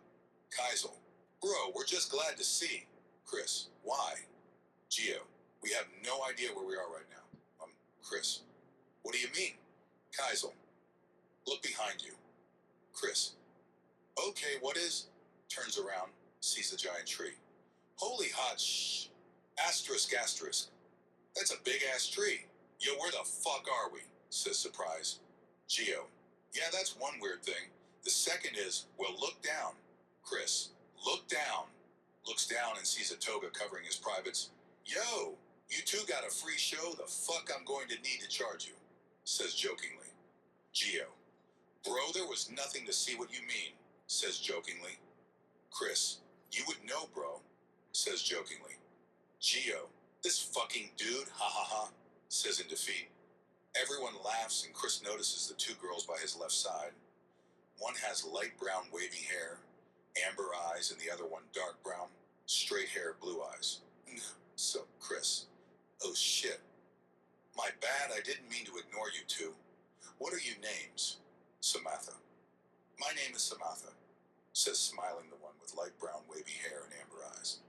Kaisel. Bro, we're just glad to see. Chris. Why? Geo. We have no idea where we are right now. Chris. What do you mean? Kaisel. Look behind you. Chris. Okay, what is? Turns around, sees a giant tree. Holy hot shh. Asterisk, asterisk. That's a big ass tree. Yo, where the fuck are we? Says surprise. Geo. Yeah, that's one weird thing. The second is, well, look down. Chris. Look down. Looks down and sees a toga covering his privates. Yo, you two got a free show? The fuck I'm going to need to charge you, says jokingly. Geo. Bro, there was nothing to see what you mean, says jokingly. Chris. You would know, bro, says jokingly. Geo. This fucking dude, ha ha ha, says in defeat. Everyone laughs and Chris notices the two girls by his left side. One has light brown wavy hair, amber eyes, and the other one dark brown, straight hair, blue eyes. So, Chris. Oh shit. My bad, I didn't mean to ignore you two. What are you names? Samantha. My name is Samantha, says smiling the one with light brown wavy hair and amber eyes.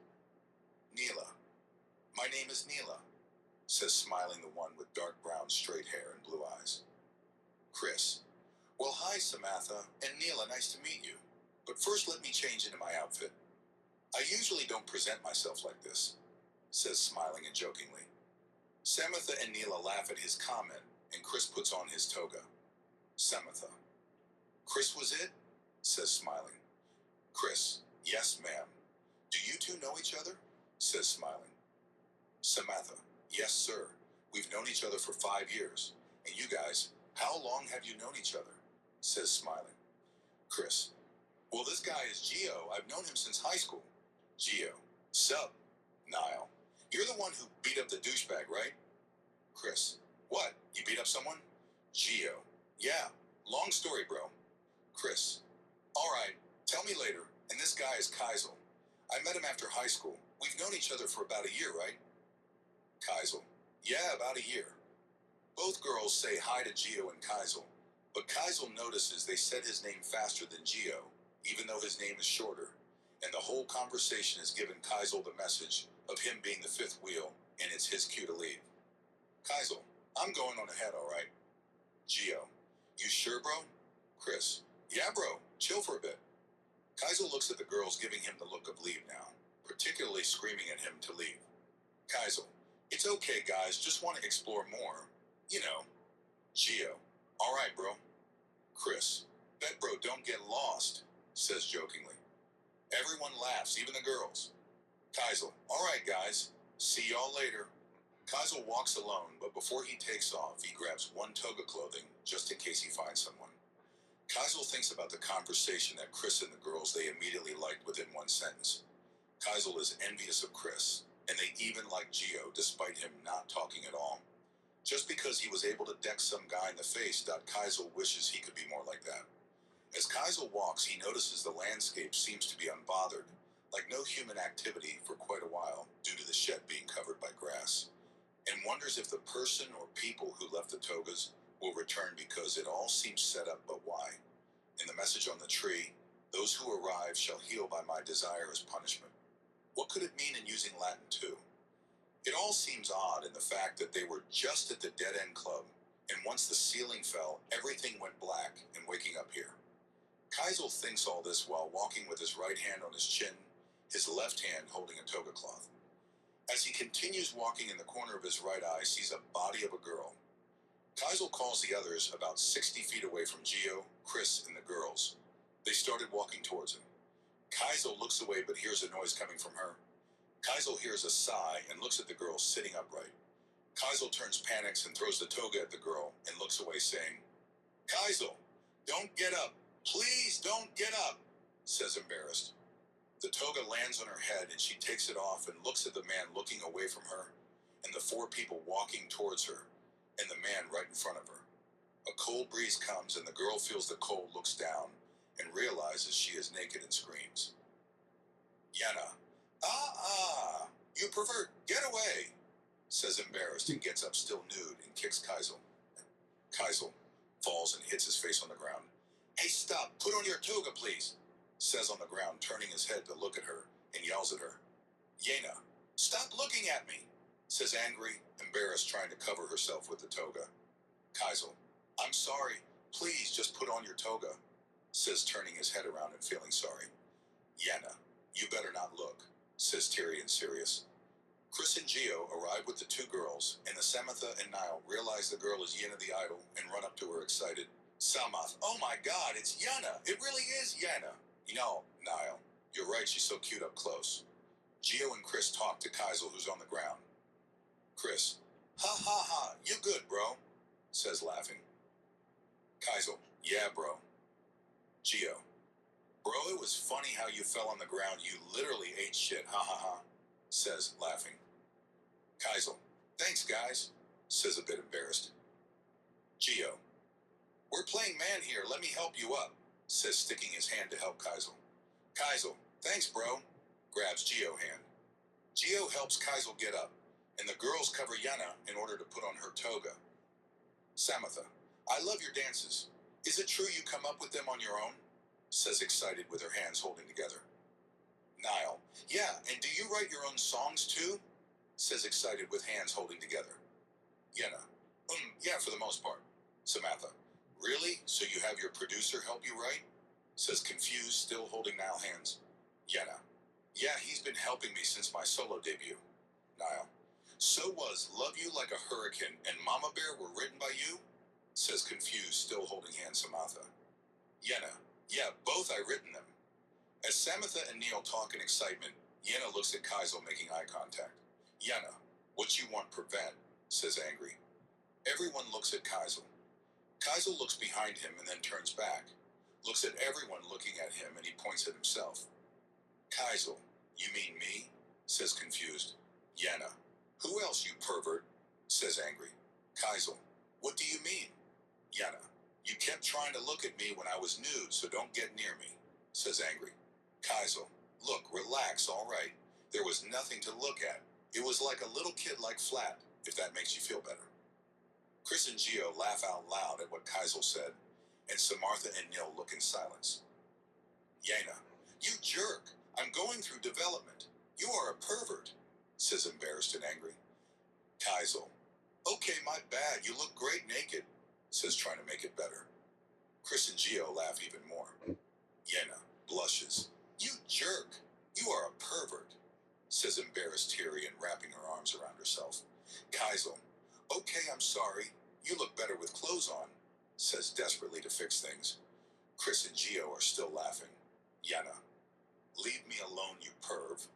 Neela. My name is Neela, says smiling the one with dark brown straight hair and blue eyes. Chris. Well, hi, Samantha, and Neela, nice to meet you. But first let me change into my outfit. I usually don't present myself like this, says smiling and jokingly. Samantha and Neela laugh at his comment, and Chris puts on his toga. Samantha. Chris was it? Says smiling. Chris. Yes, ma'am. Do you two know each other? Says smiling. Samantha. Yes, sir. We've known each other for 5 years. And you guys, how long have you known each other? Says smiling. Chris. Well, this guy is Geo. I've known him since high school. Geo. Sup? Niall. You're the one who beat up the douchebag, right? Chris. What? You beat up someone? Geo. Yeah. Long story, bro. Chris. Alright. Tell me later. And this guy is Kaisel. I met him after high school. We've known each other for about a year, right? Kaisel. Yeah, about a year. Both girls say hi to Geo and Kaisel, but Kaisel notices they said his name faster than Geo, even though his name is shorter, and the whole conversation has given Kaisel the message of him being the fifth wheel, and it's his cue to leave. Kaisel. I'm going on ahead, alright? Geo. You sure, bro? Chris. Yeah, bro. Chill for a bit. Kaisel looks at the girls, giving him the look of leave now, particularly screaming at him to leave. Kaisel. It's okay, guys. Just want to explore more. You know. Geo. Alright, bro. Chris. Bet, bro, don't get lost, says jokingly. Everyone laughs, even the girls. Kaisel. Alright, guys. See y'all later. Kaisel walks alone, but before he takes off, he grabs one toga clothing just in case he finds someone. Kaisel thinks about the conversation that Chris and the girls they immediately liked within one sentence. Kaisel is envious of Chris, and they even like Gio despite him not talking at all. Just because he was able to deck some guy in the face, Kaisel wishes he could be more like that. As Kaisel walks, he notices the landscape seems to be unbothered, like no human activity for quite a while due to the shed being covered by grass, and wonders if the person or people who left the togas will return because it all seems set up, but why? In the message on the tree, those who arrive shall heal by my desire as punishment. What could it mean in using Latin too? It all seems odd in the fact that they were just at the Dead End Club, and once the ceiling fell, everything went black and waking up here. Kaisel thinks all this while walking with his right hand on his chin, his left hand holding a toga cloth. As he continues walking, in the corner of his right eye sees a body of a girl. Kaisel calls the others about 60 feet away from Gio, Chris, and the girls. They started walking towards him. Kaisel looks away but hears a noise coming from her. Kaisel hears a sigh and looks at the girl sitting upright. Kaisel turns, panics, and throws the toga at the girl and looks away, saying, "Kaisel, don't get up. Please don't get up," says embarrassed. The toga lands on her head and she takes it off and looks at the man looking away from her and the four people walking towards her and the man right in front of her. A cold breeze comes and the girl feels the cold, looks down, and realizes she is naked and screams. Yana, you pervert, get away, says embarrassed and gets up still nude and kicks Kaisel. Kaisel falls and hits his face on the ground. "Hey, stop, put on your toga, please," says on the ground, turning his head to look at her and yells at her. Yana, "Stop looking at me," says angry, embarrassed, trying to cover herself with the toga. Kaisel, "I'm sorry, please just put on your toga," says turning his head around and feeling sorry. Yana, "You better not look," says Tyrion serious. Chris and Gio arrive with the two girls, and the Samatha and Niall realize the girl is Yana the idol and run up to her excited. Samath, "Oh my god, it's Yana! It really is Yana!" "You know, Niall, you're right, she's so cute up close." Gio and Chris talk to Kaisel, who's on the ground. Chris, "Ha ha ha, you good, bro," says laughing. Kaisel, "Yeah, bro." Gio, "Bro, it was funny how you fell on the ground. You literally ate shit, ha ha ha," says laughing. Kaisel, "Thanks, guys," says a bit embarrassed. Gio, "We're playing man here, let me help you up," says sticking his hand to help Kaisel. Kaisel, "Thanks, bro," grabs Gio hand. Gio helps Kaisel get up, and the girls cover Yana in order to put on her toga. Samatha, "I love your dances. Is it true you come up with them on your own?" says excited with her hands holding together. Niall, "Yeah, and do you write your own songs too?" says excited with hands holding together. Yana, yeah, for the most part." Samantha, "Really? So you have your producer help you write?" says confused, still holding Niall hands. Yana, "Yeah, he's been helping me since my solo debut." Niall, "So was Love You Like a Hurricane and Mama Bear were written by you?" says confused, still holding hands Samantha. Yana, "Yeah, both I written them." As Samatha and Neil talk in excitement, Yana looks at Kaisel making eye contact. Yana, "What you want prevent," says angry. Everyone looks at Kaisel. Kaisel looks behind him and then turns back, looks at everyone looking at him, and he points at himself. Kaisel, "You mean me?" says confused. Yana, "Who else, you pervert?" says angry. Kaisel, "What do you mean?" Yana, "You kept trying to look at me when I was nude, so don't get near me," says angry. Kaisel, "Look, relax, all right. There was nothing to look at. It was like a little kid like Flat, if that makes you feel better." Chris and Gio laugh out loud at what Kaisel said, and Samartha and Nil look in silence. Yana, "You jerk. I'm going through development. You are a pervert," says embarrassed and angry. Kaisel, "Okay, my bad. You look great naked," says trying to make it better. Chris and Gio laugh even more. Yana blushes. "You jerk. You are a pervert," says embarrassed Tyrion, wrapping her arms around herself. Kaisel, "Okay, I'm sorry. You look better with clothes on," says desperately to fix things. Chris and Gio are still laughing. Yana, "Leave me alone, you perv."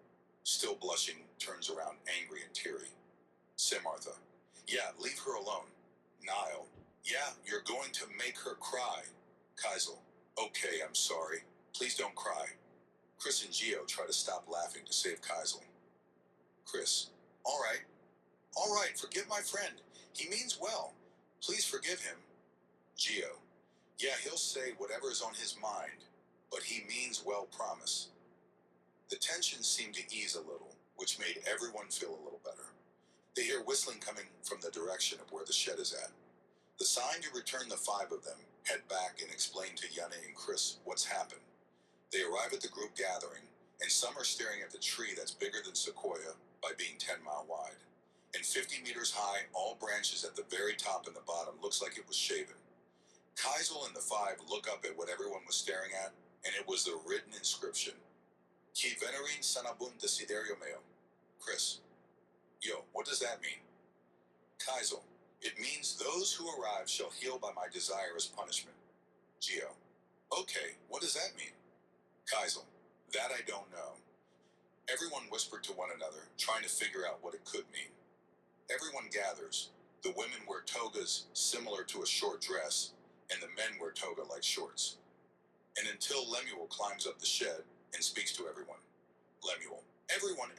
Still blushing, turns around angry and teary. Simartha, going to make her cry. Kaisel, okay, I'm sorry. Please don't cry. Chris and Gio try to stop laughing to save Kaisel. Chris, all right, forgive my friend. He means well. Please forgive him. Gio, yeah, he'll say whatever is on his mind, but he means well, promise. The tension seemed to ease a little, which made everyone feel a little better. They hear whistling coming from the direction of where the shed is at. The sign to return the five of them head back and explain to Yana and Chris what's happened. They arrive at the group gathering, and some are staring at the tree that's bigger than Sequoia by being 10-mile wide. And 50 meters high, all branches at the very top and the bottom looks like it was shaven. Kaisel and the five look up at what everyone was staring at, and it was the written inscription. Ki venerin sanabun desiderio meo. Chris, yo, what does that mean? Kaisel, it means those who arrive shall heal by my desire as punishment. Gio, okay, what does that mean? Kaisel, that I don't know. Everyone whispered to one another, trying to figure out what it could mean. Everyone gathers. The women wear togas similar to a short dress, and the men wear toga-like shorts. And until Lemuel climbs up the shed and speaks to everyone. Lemuel, everyone,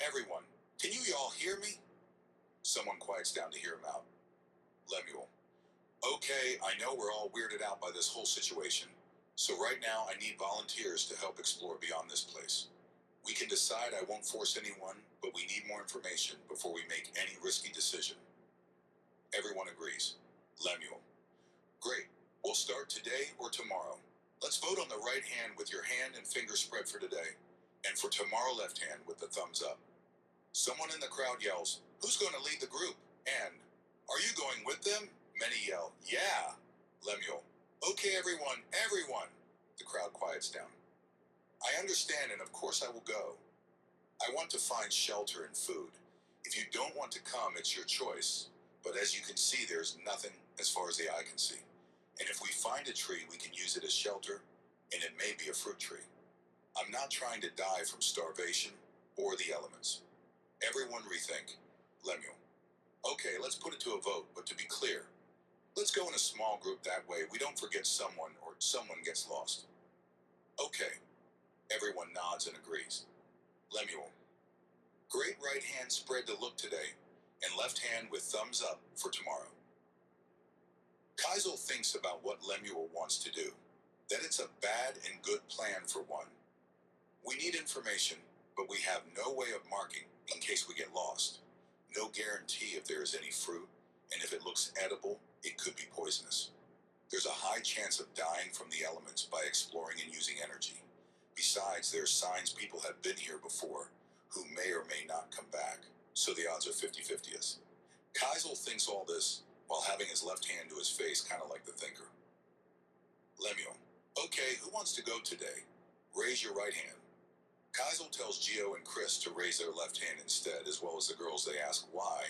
can you all hear me? Someone quiets down to hear him out. Lemuel, okay, I know we're all weirded out by this whole situation, so right now I need volunteers to help explore beyond this place. We can decide I won't force anyone, but we need more information before we make any risky decision. Everyone agrees. Lemuel, great, we'll start today or tomorrow. Let's vote on the right hand with your hand and finger spread for today, and for tomorrow left hand with the thumbs up. Someone in the crowd yells, who's going to lead the group? And, are you going with them? Many yell, yeah. Lemuel, okay everyone. The crowd quiets down. I understand, and of course I will go. I want to find shelter and food. If you don't want to come, it's your choice. But as you can see, there's nothing as far as the eye can see. And if we find a tree, we can use it as shelter, and it may be a fruit tree. I'm not trying to die from starvation or the elements. Everyone rethink. Lemuel, okay, let's put it to a vote, but to be clear, let's go in a small group, that way we don't forget someone or someone gets lost. Okay. Everyone nods and agrees. Lemuel, great right hand spread to look today, and left hand with thumbs up for tomorrow. Kaisel thinks about what Lemuel wants to do, that it's a bad and good plan for one. We need information, but we have no way of marking in case we get lost. No guarantee if there is any fruit, and if it looks edible, it could be poisonous. There's a high chance of dying from the elements by exploring and using energy. Besides, there are signs people have been here before who may or may not come back, so the odds are 50-50. Kaisel thinks all this while having his left hand to his face, kind of like the thinker. Lemuel, okay, who wants to go today? Raise your right hand. Kaisel tells Gio and Chris to raise their left hand instead, as well as the girls. They ask why,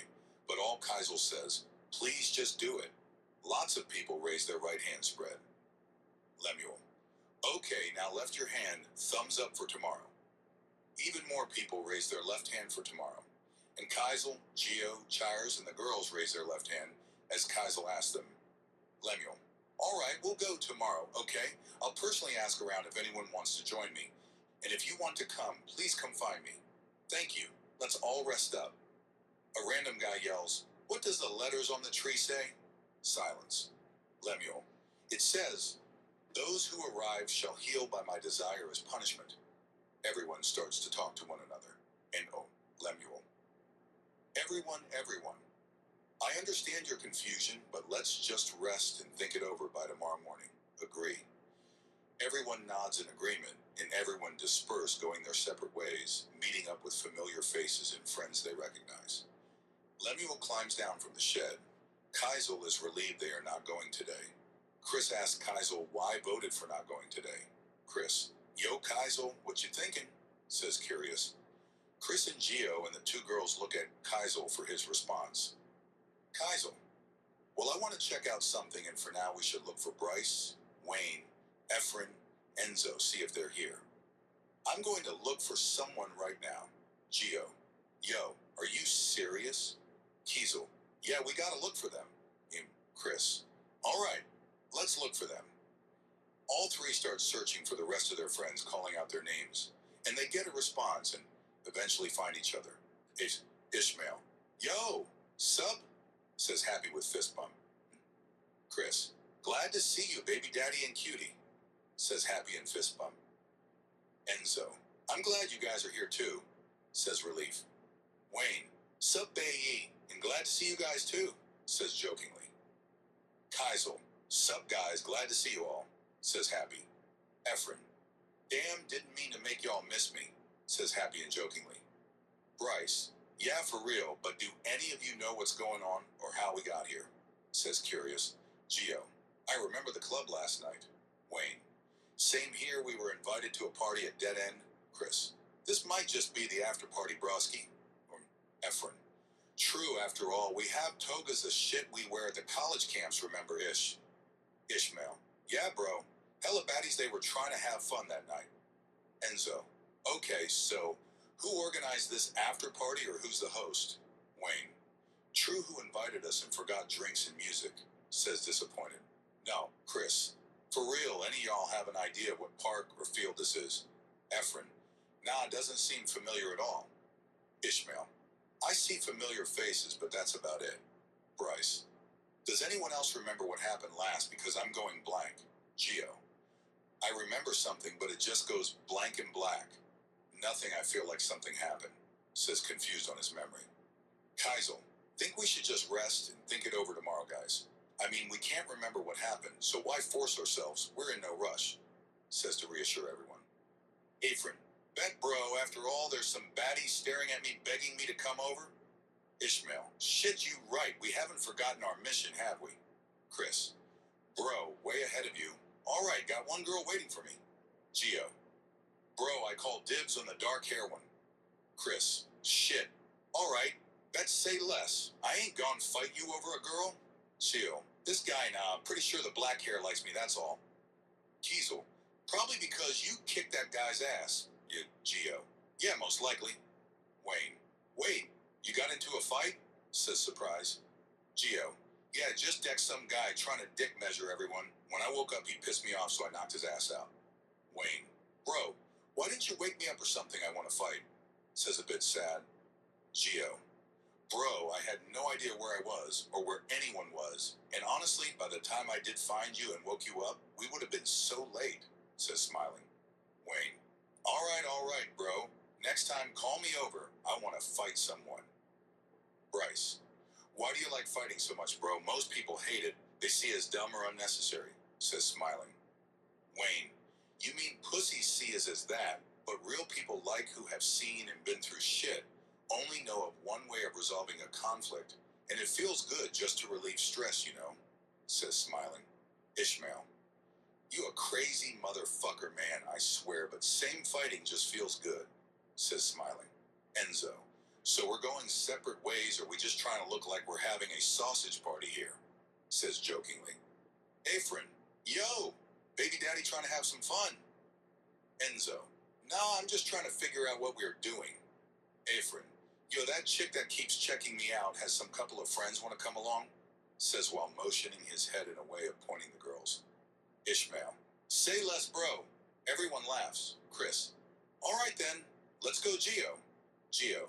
but all Kaisel says, please just do it. Lots of people raise their right hand spread. Lemuel, okay, now left your hand, thumbs up for tomorrow. Even more people raise their left hand for tomorrow. And Kaisel, Gio, Chires, and the girls raise their left hand as Kaisel asks them. Lemuel, all right, we'll go tomorrow, okay? I'll personally ask around if anyone wants to join me. And if you want to come, please come find me. Thank you. Let's all rest up. A random guy yells, what does the letters on the tree say? Silence. Lemuel, it says, those who arrive shall heal by my desire as punishment. Everyone starts to talk to one another. And Lemuel. Everyone. I understand your confusion, but let's just rest and think it over by tomorrow morning. Agree. Everyone nods in agreement, and everyone disperse, going their separate ways, meeting up with familiar faces and friends they recognize. Lemuel climbs down from the shed. Kaisel is relieved they are not going today. Chris asks Kaisel why voted for not going today. Chris, yo Kaisel, what you thinking? Says curious. Chris and Gio and the two girls look at Kaisel for his response. Kaisel, well, I want to check out something, and for now we should look for Bryce, Wayne, Efren, Enzo, see if they're here. I'm going to look for someone right now. Gio, yo, are you serious? Kiesel, yeah, we gotta look for them. Chris, all right, Let's look for them. All three start searching for the rest of their friends, calling out their names, and they get a response and eventually find each other. Ishmael. Yo, sup? Says Happy with fist bump. Chris. Glad to see you, baby daddy and cutie. Says Happy and fist bump. Enzo. I'm glad you guys are here too. Says Relief. Wayne. Sup, bae, and glad to see you guys too. Says jokingly. Kaisel. Sup, guys, glad to see you all. Says Happy. Efren. Damn, didn't mean to make y'all miss me. Says Happy and jokingly. Bryce. Yeah, for real, but do any of you know what's going on or how we got here? Says Curious. Geo. I remember the club last night. Wayne. Same here, we were invited to a party at Dead End. Chris. This might just be the after party, broski. Or Efren. True, after all, we have togas the shit we wear at the college camps, remember Ish? Ishmael. Yeah, bro. Hella baddies, they were trying to have fun that night. Enzo. Okay, so who organized this after party or who's the host? Wayne. True, who invited us and forgot drinks and music. Says disappointed. No, Chris. For real, any of y'all have an idea what park or field this is? Efren. Nah, it doesn't seem familiar at all. Ishmael. I see familiar faces, but that's about it. Bryce. Does anyone else remember what happened last, because I'm going blank? Geo. I remember something, but it just goes blank and black. Nothing, I feel like something happened. Says confused on his memory. Kaisel. Think we should just rest and think it over tomorrow, guys. I mean, we can't remember what happened, so why force ourselves? We're in no rush. Says to reassure everyone. Efren. Bet, bro, after all, there's some baddies staring at me, begging me to come over? Ishmael. Shit, you right. We haven't forgotten our mission, have we? Chris. Bro, way ahead of you. All right, got one girl waiting for me. Geo. Bro, I called dibs on the dark hair one. Chris. Shit. All right, bet say less. I ain't gonna fight you over a girl. Geo. This guy, nah, pretty sure the black hair likes me, that's all. Kiesel. Probably because you kicked that guy's ass. Geo. Yeah, most likely. Wayne. Wait, you got into a fight? Says surprise. Geo. Yeah, just decked some guy trying to dick measure everyone. When I woke up, he pissed me off, so I knocked his ass out. Wayne. Bro, why didn't you wake me up or something? I want to fight. Says a bit sad. Geo. Bro, I had no idea where I was or where anyone was. And honestly, by the time I did find you and woke you up, we would have been so late. Says smiling. Wayne. All right, bro. Next time, call me over. I want to fight someone. Bryce. Why do you like fighting so much, bro? Most people hate it. They see it as dumb or unnecessary. Says smiling. Wayne. You mean pussies see us as that, but real people like who have seen and been through shit only know of one way of resolving a conflict, and it feels good just to relieve stress, you know. Says smiling. Ishmael. You a crazy motherfucker, man, I swear, but same fighting just feels good. Says smiling. Enzo. So we're going separate ways, or we just trying to look like we're having a sausage party here? Says jokingly. Efren. Yo, baby daddy trying to have some fun. Enzo. Nah, I'm just trying to figure out what we're doing. Efren. Yo, that chick that keeps checking me out has some couple of friends want to come along? Says while motioning his head in a way of pointing the girls. Ishmael. Say less, bro. Everyone laughs. Chris. All right then, let's go Geo. Geo.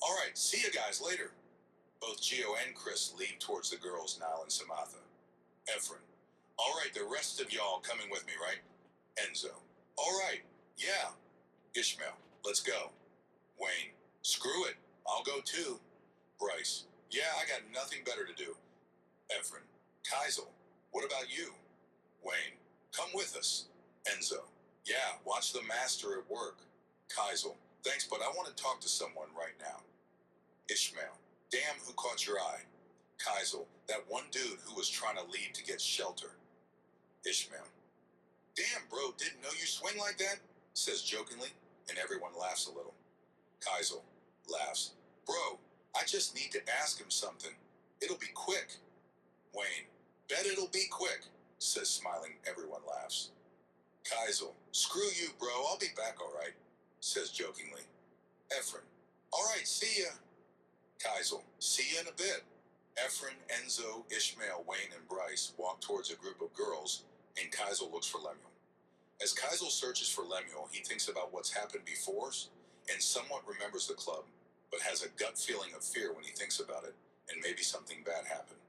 All right, see you guys later. Both Geo and Chris leave towards the girls, Nile and Samantha. Efren. All right, the rest of y'all coming with me, right? Enzo. All right, yeah. Ishmael. Let's go. Wayne. Screw it. I'll go too. Bryce. Yeah, I got nothing better to do. Efren. Kaisel. What about you? Wayne. Come with us. Enzo. Yeah, watch the master at work. Kaisel. Thanks, but I want to talk to someone right now. Ishmael. Damn, who caught your eye? Kaisel. That one dude who was trying to leave to get shelter. Ishmael. Damn, bro, didn't know you swing like that? Says jokingly, and everyone laughs a little. Kaisel laughs. Bro, I just need to ask him something. It'll be quick. Wayne. Bet it'll be quick. Says smiling, everyone laughs. Kaisel. Screw you, bro, I'll be back all right. Says jokingly. Efren. All right, see ya. Kaisel. See ya in a bit. Efren, Enzo, Ishmael, Wayne, and Bryce walk towards a group of girls, and Kaisel looks for Lemuel. As Kaisel searches for Lemuel, he thinks about what's happened before and somewhat remembers the club, but has a gut feeling of fear when he thinks about it, and maybe something bad happened.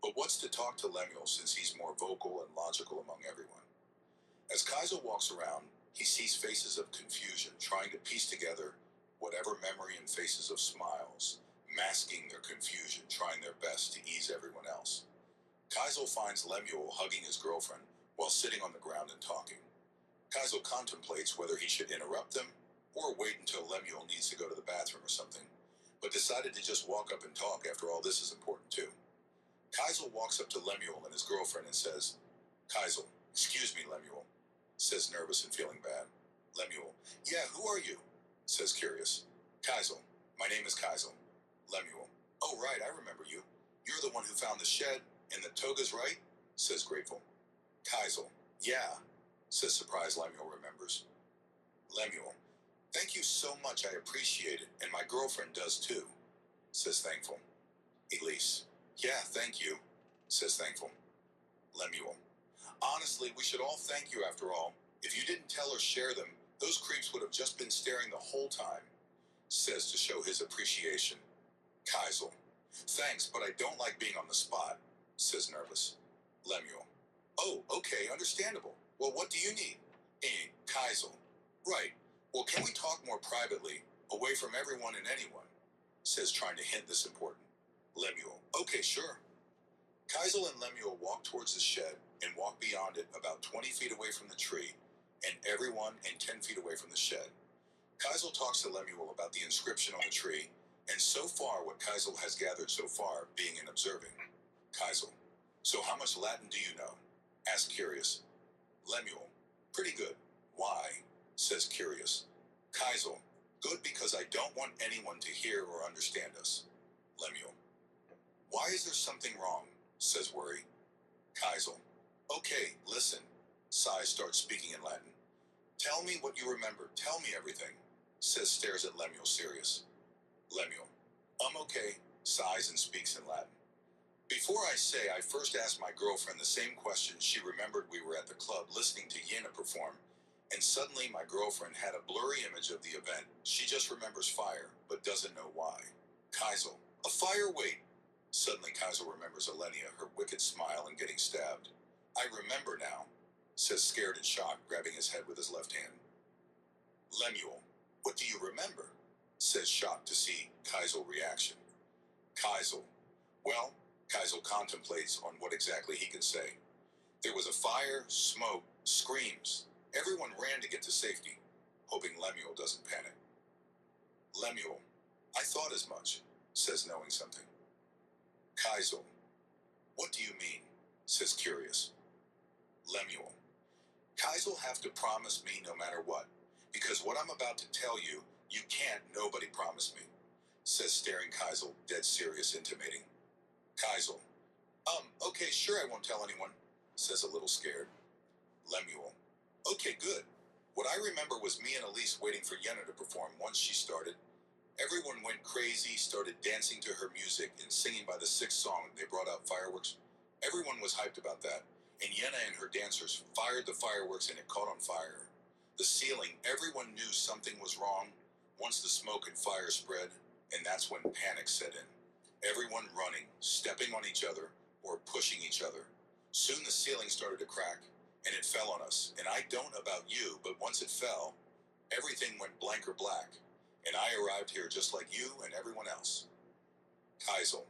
But what's to talk to Lemuel since he's more vocal and logical among everyone? As Kaisel walks around, he sees faces of confusion, trying to piece together whatever memory and faces of smiles, masking their confusion, trying their best to ease everyone else. Kaisel finds Lemuel hugging his girlfriend while sitting on the ground and talking. Kaisel contemplates whether he should interrupt them or wait until Lemuel needs to go to the bathroom or something, but decided to just walk up and talk. After all, this is important too. Kaisel walks up to Lemuel and his girlfriend and says, Kaisel, excuse me, Lemuel, says nervous and feeling bad. Lemuel, yeah, who are you? Says curious. Kaisel, my name is Kaisel. Lemuel, oh right, I remember you. You're the one who found the shed and the togas, right? Says grateful. Kaisel, yeah, says surprised Lemuel remembers. Lemuel, thank you so much, I appreciate it, and my girlfriend does too, says thankful. Elise, yeah, thank you, says thankful. Lemuel, honestly, we should all thank you after all. If you didn't tell or share them, those creeps would have just been staring the whole time, says to show his appreciation. Kaisel, thanks, but I don't like being on the spot, says nervous. Lemuel, oh, okay, understandable. Well, what do you need? Kaisel, right. Well, can we talk more privately, away from everyone and anyone? Says trying to hint this important. Lemuel, okay, sure. Kaisel and Lemuel walk towards the shed and walk beyond it about 20 feet away from the tree, and everyone and 10 feet away from the shed. Kaisel talks to Lemuel about the inscription on the tree, and so far what Kaisel has gathered so far, being and observing. Kaisel, so how much Latin do you know? Asks curious. Lemuel, pretty good. Why? Says curious. Kaisel, good because I don't want anyone to hear or understand us. Lemuel, why is there something wrong? Says worry. Kaisel, okay, listen. Sai starts speaking in Latin. Tell me what you remember. Tell me everything. Says stares at Lemuel serious. Lemuel, okay, sighs and speaks in Latin. Before I say, I first asked my girlfriend the same question. She remembered we were at the club listening to Yena perform, and suddenly my girlfriend had a blurry image of the event. She just remembers fire, but doesn't know why. Kaisel, a fire, wait. Suddenly Kaisel remembers Elenia, her wicked smile, and getting stabbed. I remember now, says scared and shocked, grabbing his head with his left hand. Lemuel, what do you remember? Says shocked to see Kaisel's reaction. Kaisel, well, Kaisel contemplates on what exactly he can say. There was a fire, smoke, screams. Everyone ran to get to safety, hoping Lemuel doesn't panic. Lemuel, I thought as much, says knowing something. Kaisel, what do you mean? Says curious. Lemuel, Kaisel have to promise me no matter what, because what I'm about to tell you, you can't nobody promise me, says staring Kaisel, dead serious, intimating. Kaisel, okay, sure I won't tell anyone, says a little scared. Lemuel, okay, good. What I remember was me and Elise waiting for Yena to perform. Once she started, everyone went crazy, started dancing to her music and singing by the sixth song. They brought out fireworks. Everyone was hyped about that. And Yena and her dancers fired the fireworks and it caught on fire. The ceiling, everyone knew something was wrong once the smoke and fire spread, and that's when panic set in. Everyone running, stepping on each other, or pushing each other. Soon the ceiling started to crack, and it fell on us. And I don't about you, but once it fell, everything went blank or black. And I arrived here just like you and everyone else. Kaisel,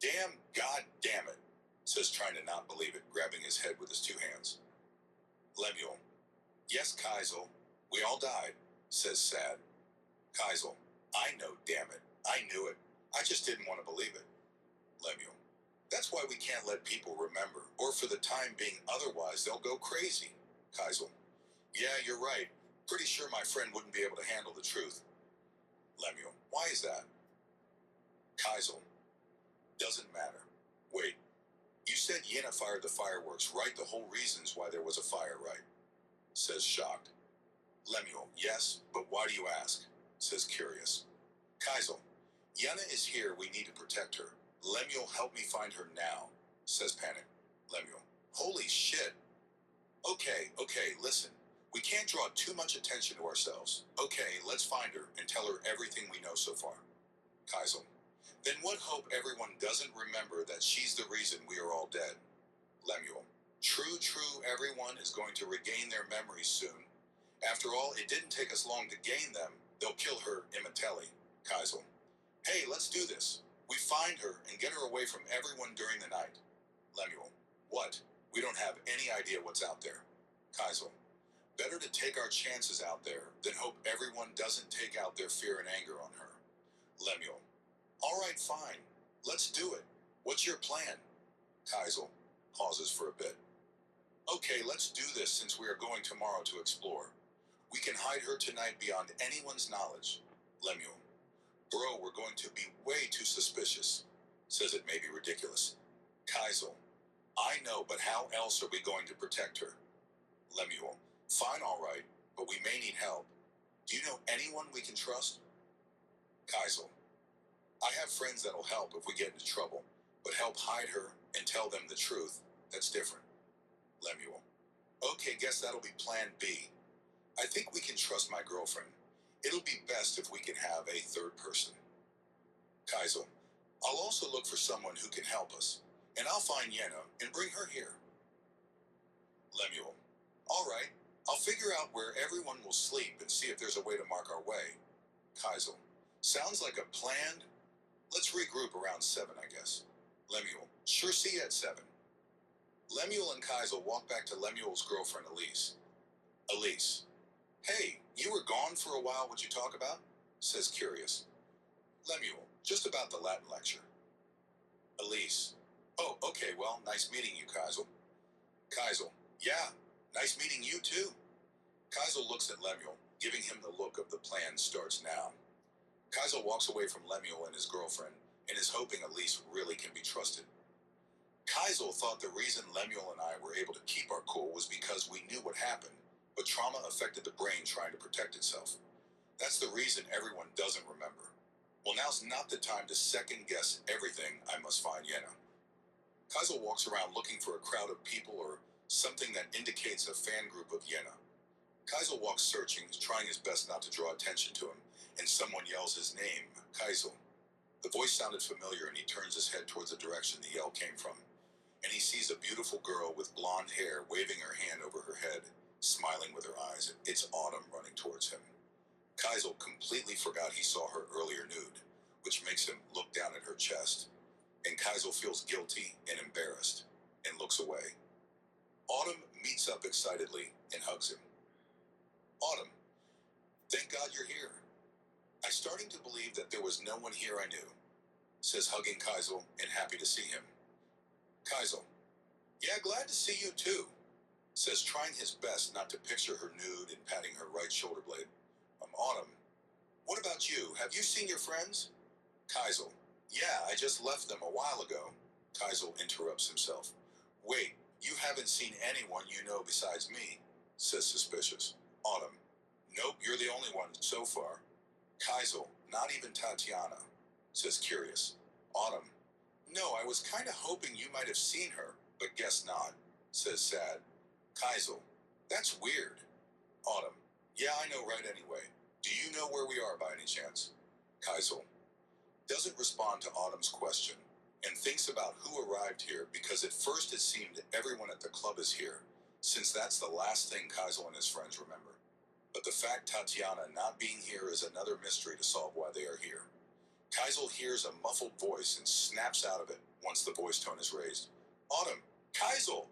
damn, god damn it, says trying to not believe it, grabbing his head with his two hands. Lemuel, yes, Kaisel, we all died, says sad. Kaisel, I know, damn it, I knew it. I just didn't want to believe it. Lemuel, that's why we can't let people remember, or for the time being, otherwise they'll go crazy. Kaisel, yeah, you're right. Pretty sure my friend wouldn't be able to handle the truth. Lemuel, why is that? Kaisel, doesn't matter. Wait, you said Yena fired the fireworks, right? The whole reasons why there was a fire, right? Says shocked. Lemuel, yes, but why do you ask? Says curious. Kaisel, Yena is here, we need to protect her. Lemuel, help me find her now, says Panic. Lemuel, holy shit. Okay, listen. We can't draw too much attention to ourselves. Okay, let's find her and tell her everything we know so far. Kaisel, then what hope everyone doesn't remember that she's the reason we are all dead. Lemuel, true, everyone is going to regain their memories soon. After all, it didn't take us long to gain them. They'll kill her immortally. Kaisel, hey, let's do this. We find her and get her away from everyone during the night. Lemuel, what? We don't have any idea what's out there. Kaisel, better to take our chances out there than hope everyone doesn't take out their fear and anger on her. Lemuel, all right, fine. Let's do it. What's your plan? Kaisel pauses for a bit. Okay, let's do this since we are going tomorrow to explore. We can hide her tonight beyond anyone's knowledge. Lemuel, bro, we're going to be way too suspicious. Says it may be ridiculous. Kaisel, I know, but how else are we going to protect her? Lemuel, fine, all right, but we may need help. Do you know anyone we can trust? Kaisel, I have friends that'll help if we get into trouble, but help hide her and tell them the truth, that's different. Lemuel, okay, guess that'll be plan B. I think we can trust my girlfriend. It'll be best if we can have a third person. Kaisel, I'll also look for someone who can help us, and I'll find Yenna and bring her here. Lemuel, all right, I'll figure out where everyone will sleep and see if there's a way to mark our way. Kaisel, sounds like a plan. Let's regroup around 7, I guess. Lemuel, sure, see you at 7. Lemuel and Kaisel walk back to Lemuel's girlfriend, Elise. Elise, hey, you were gone for a while, what'd you talk about? Says curious. Lemuel, just about the Latin lecture. Elise, oh, okay, well, nice meeting you, Kaisel. Kaisel, yeah, nice meeting you too. Kaisel looks at Lemuel, giving him the look of the plan starts now. Kaisel walks away from Lemuel and his girlfriend and is hoping Elise really can be trusted. Kaisel thought the reason Lemuel and I were able to keep our cool was because we knew what happened, but trauma affected the brain trying to protect itself. That's the reason everyone doesn't remember. Well, now's not the time to second guess everything. I must find Yenna. Kaisel walks around looking for a crowd of people or something that indicates a fan group of Yenna. Kaisel walks searching, trying his best not to draw attention to him, and someone yells his name, Kaisel. The voice sounded familiar and he turns his head towards the direction the yell came from. And he sees a beautiful girl with blonde hair waving her hand over her head, smiling with her eyes. It's Autumn running towards him. Kaisel completely forgot he saw her earlier nude, which makes him look down at her chest. And Kaisel feels guilty and embarrassed and looks away. Autumn meets up excitedly and hugs him. Autumn, thank God you're here. I'm starting to believe that there was no one here I knew, says hugging Kaisel and happy to see him. Kaisel, yeah, glad to see you too, says trying his best not to picture her nude and patting her right shoulder blade. Autumn, what about you? Have you seen your friends? Kaisel, yeah, I just left them a while ago. Kaisel interrupts himself. Wait, you haven't seen anyone you know besides me, says suspicious. Autumn, nope, you're the only one so far. Kaisel, not even Tatiana, says curious. Autumn, no, I was kind of hoping you might have seen her, but guess not, says sad. Kaisel, that's weird. Autumn, yeah, I know right anyway. Do you know where we are by any chance? Kaisel doesn't respond to Autumn's question and thinks about who arrived here because at first it seemed everyone at the club is here, since that's the last thing Kaisel and his friends remember. But the fact Tatiana not being here is another mystery to solve why they are here. Kaisel hears a muffled voice and snaps out of it once the voice tone is raised. Autumn, Kaisel,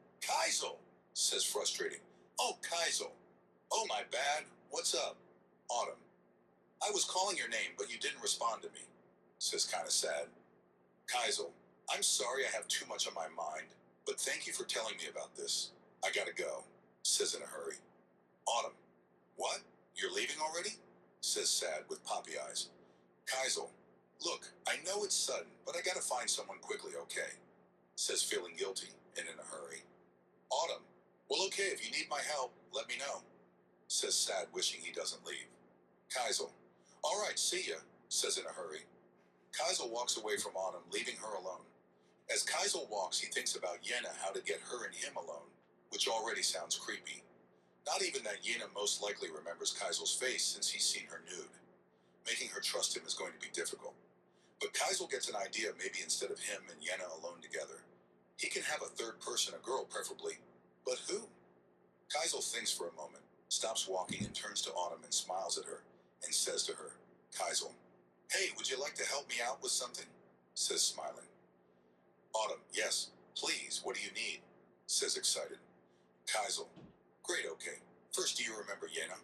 says frustrating. Oh, Kaisel. Oh, my bad. What's up? Autumn, I was calling your name, but you didn't respond to me, says kind of sad. Kaisel, I'm sorry I have too much on my mind, but thank you for telling me about this. I gotta go, says in a hurry. Autumn, what? You're leaving already? Says sad with poppy eyes. Kaisel, look, I know it's sudden, but I gotta find someone quickly, okay? Says feeling guilty and in a hurry. Autumn, well, okay, if you need my help, let me know, says sad, wishing he doesn't leave. Kaisel, all right, see ya, says in a hurry. Kaisel walks away from Autumn, leaving her alone. As Kaisel walks, he thinks about Yenna, how to get her and him alone, which already sounds creepy. Not even that Yenna most likely remembers Kaisel's face since he's seen her nude. Making her trust him is going to be difficult. But Kaisel gets an idea, maybe instead of him and Yenna alone together, he can have a third person, a girl preferably. But who? Kaisel thinks for a moment, stops walking and turns to Autumn and smiles at her and says to her, Kaisel, hey, would you like to help me out with something? Says smiling. Autumn, yes, please, what do you need? Says excited. Kaisel, great, okay. First, do you remember Yenna?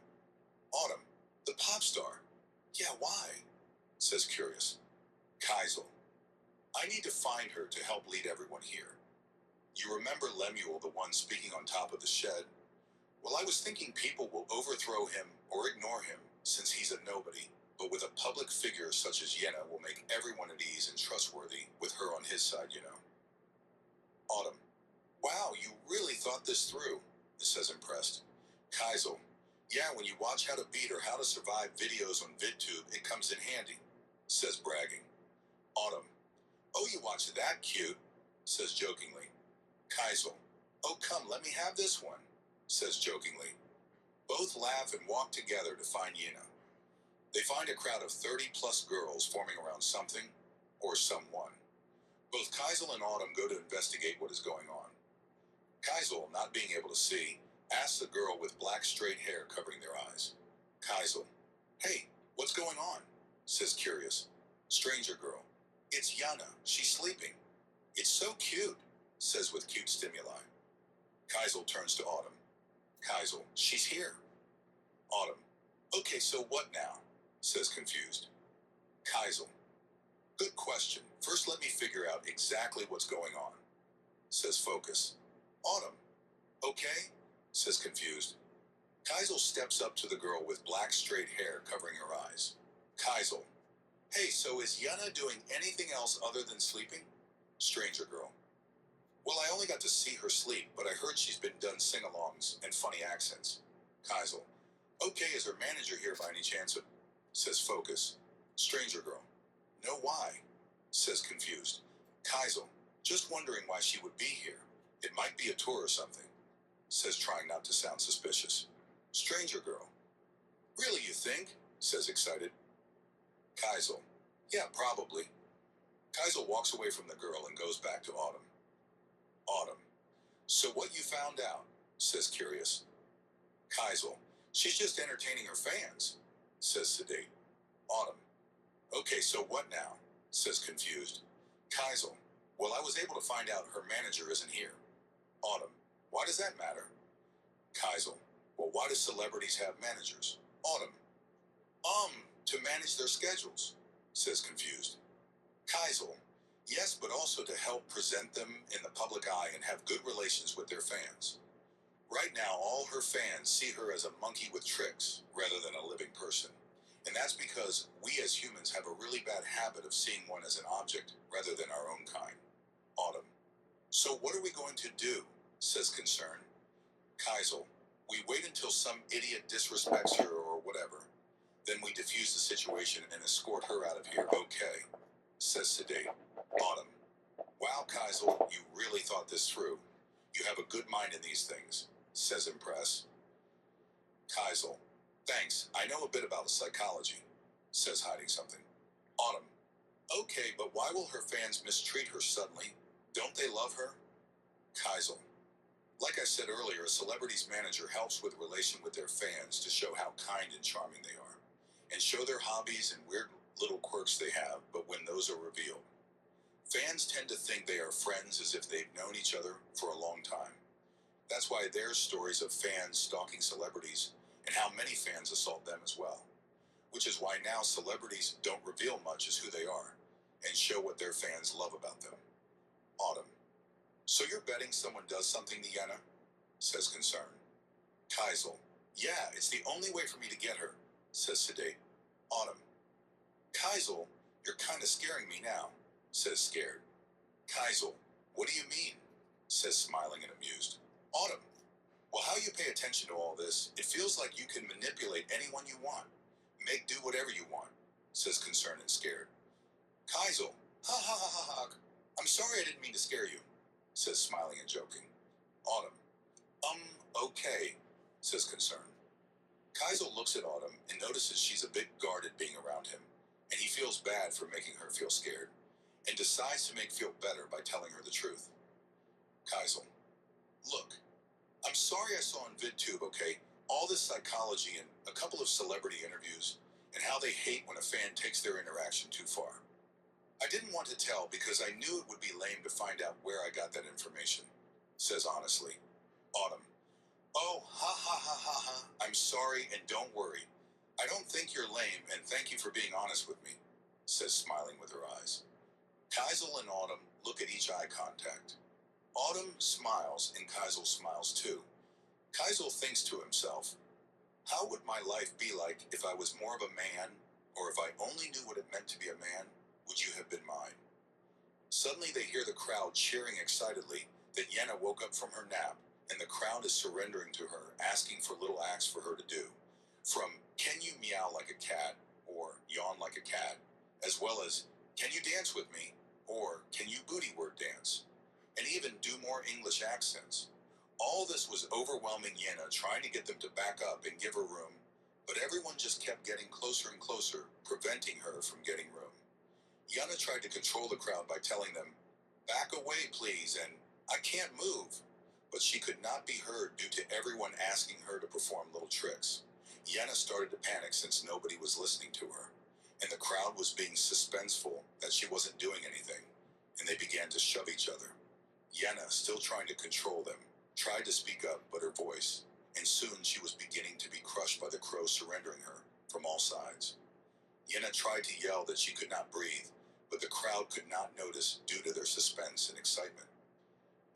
Autumn, the pop star. Yeah, why? Says curious. Kaisel, I need to find her to help lead everyone here. You remember Lemuel, the one speaking on top of the shed? Well, I was thinking people will overthrow him or ignore him since he's a nobody, but with a public figure such as Yenna will make everyone at ease and trustworthy with her on his side, you know. Autumn, wow, you really thought this through, says impressed. Kaisel, yeah, when you watch how to beat or how to survive videos on VidTube, it comes in handy, says bragging. Autumn, oh, you watch that cute, says jokingly. Kaisel, oh, come, let me have this one, says jokingly. Both laugh and walk together to find Yenna. They find a crowd of 30-plus girls forming around something or someone. Both Kaisel and Autumn go to investigate what is going on. Kaisel, not being able to see, asks a girl with black straight hair covering their eyes. Kaisel, hey, what's going on? Says curious. Stranger girl, it's Yenna, she's sleeping. It's so cute, says with cute stimuli. Kaisel turns to Autumn. Kaisel, she's here. Autumn, okay, so what now? Says confused. Kaisel, good question. First let me figure out exactly what's going on. Says focus. Autumn, okay? Says confused. Kaisel steps up to the girl with black straight hair covering her eyes. Kaisel, hey, so is Yenna doing anything else other than sleeping? Stranger girl, well, I only got to see her sleep, but I heard she's been done sing-alongs and funny accents. Kaisel, okay, is her manager here by any chance? Says focus. Stranger girl, no, why? Says confused. Kaisel, just wondering why she would be here. It might be a tour or something. Says trying not to sound suspicious. Stranger girl, really you think? Says excited. Kaisel, yeah, probably. Kaisel walks away from the girl and goes back to Autumn. Autumn, so what you found out? Says curious. Kaisel, she's just entertaining her fans. Says sedate. Autumn, okay, so what now? Says confused. Kaisel, well, I was able to find out her manager isn't here. Autumn, why does that matter? Kaisel, well, why do celebrities have managers? Autumn, to manage their schedules. Says confused. Kaisel, yes, but also to help present them in the public eye and have good relations with their fans. Right now, all her fans see her as a monkey with tricks rather than a living person. And that's because we as humans have a really bad habit of seeing one as an object rather than our own kind. Autumn, so what are we going to do? Says concern. Kaisel, we wait until some idiot disrespects her or whatever. Then we defuse the situation and escort her out of here, okay? Says sedate. Autumn, wow, Kaisel, you really thought this through. You have a good mind in these things, says impress. Kaisel, thanks, I know a bit about psychology, says hiding something. Autumn, okay, but why will her fans mistreat her suddenly? Don't they love her? Kaisel, like I said earlier, a celebrity's manager helps with relation with their fans to show how kind and charming they are, and show their hobbies and weird little quirks they have, but when those are revealed, fans tend to think they are friends as if they've known each other for a long time. That's why there's stories of fans stalking celebrities and how many fans assault them as well. Which is why now celebrities don't reveal much as who they are and show what their fans love about them. Autumn, so you're betting someone does something to Yenna? Says concern. Kaisel, yeah, it's the only way for me to get her, says sedate. Autumn, Kaisel, you're kind of scaring me now, says scared. Kaisel, what do you mean? Says smiling and amused. Autumn, well, how you pay attention to all this, it feels like you can manipulate anyone you want. Make do whatever you want, says concerned and scared. Kaisel, ha ha ha ha ha. I'm sorry I didn't mean to scare you, says smiling and joking. Autumn, okay, says Concern. Kaisel looks at Autumn and notices she's a bit guarded being around him, and he feels bad for making her feel scared, and decides to make feel better by telling her the truth. Kaisel, look, I'm sorry I saw on VidTube, okay? All this psychology and a couple of celebrity interviews, and how they hate when a fan takes their interaction too far. I didn't want to tell because I knew it would be lame to find out where I got that information, says honestly. Autumn, oh, ha ha ha ha ha, I'm sorry and don't worry. I don't think you're lame and thank you for being honest with me, says smiling with her eyes. Kaisel and Autumn look at each eye contact. Autumn smiles and Kaisel smiles too. Kaisel thinks to himself, how would my life be like if I was more of a man, or if I only knew what it meant to be a man, would you have been mine? Suddenly they hear the crowd cheering excitedly that Yenna woke up from her nap, and the crowd is surrendering to her, asking for little acts for her to do. From, can you meow like a cat, or yawn like a cat, as well as, can you dance with me, or can you booty word dance, and even do more English accents. All this was overwhelming Yenna, trying to get them to back up and give her room, but everyone just kept getting closer and closer, preventing her from getting room. Yenna tried to control the crowd by telling them, back away please, and I can't move. But she could not be heard due to everyone asking her to perform little tricks. Yenna started to panic since nobody was listening to her, and the crowd was being suspenseful that she wasn't doing anything, and they began to shove each other. Yenna, still trying to control them, tried to speak up, but her voice, and soon she was beginning to be crushed by the crows surrendering her from all sides. Yenna tried to yell that she could not breathe, but the crowd could not notice due to their suspense and excitement.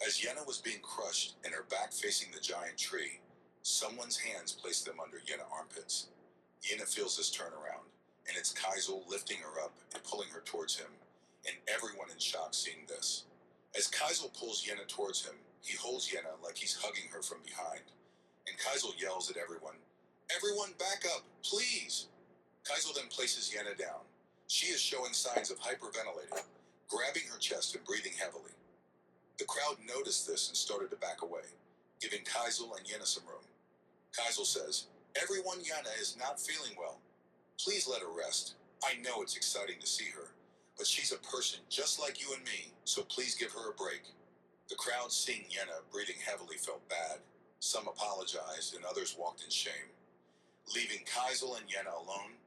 As Yenna was being crushed and her back facing the giant tree, someone's hands placed them under Yenna armpits. Yenna feels this turnaround, and it's Kaisel lifting her up and pulling her towards him, and everyone in shock seeing this. As Kaisel pulls Yenna towards him, he holds Yenna like he's hugging her from behind, and Kaisel yells at everyone, everyone back up, please! Kaisel then places Yenna down. She is showing signs of hyperventilating, grabbing her chest and breathing heavily. The crowd noticed this and started to back away, giving Kaisel and Yenna some room. Kaisel says, everyone, Yenna is not feeling well. Please let her rest. I know it's exciting to see her, but she's a person just like you and me, so please give her a break. The crowd seeing Yenna breathing heavily felt bad. Some apologized and others walked in shame. Leaving Kaisel and Yenna alone,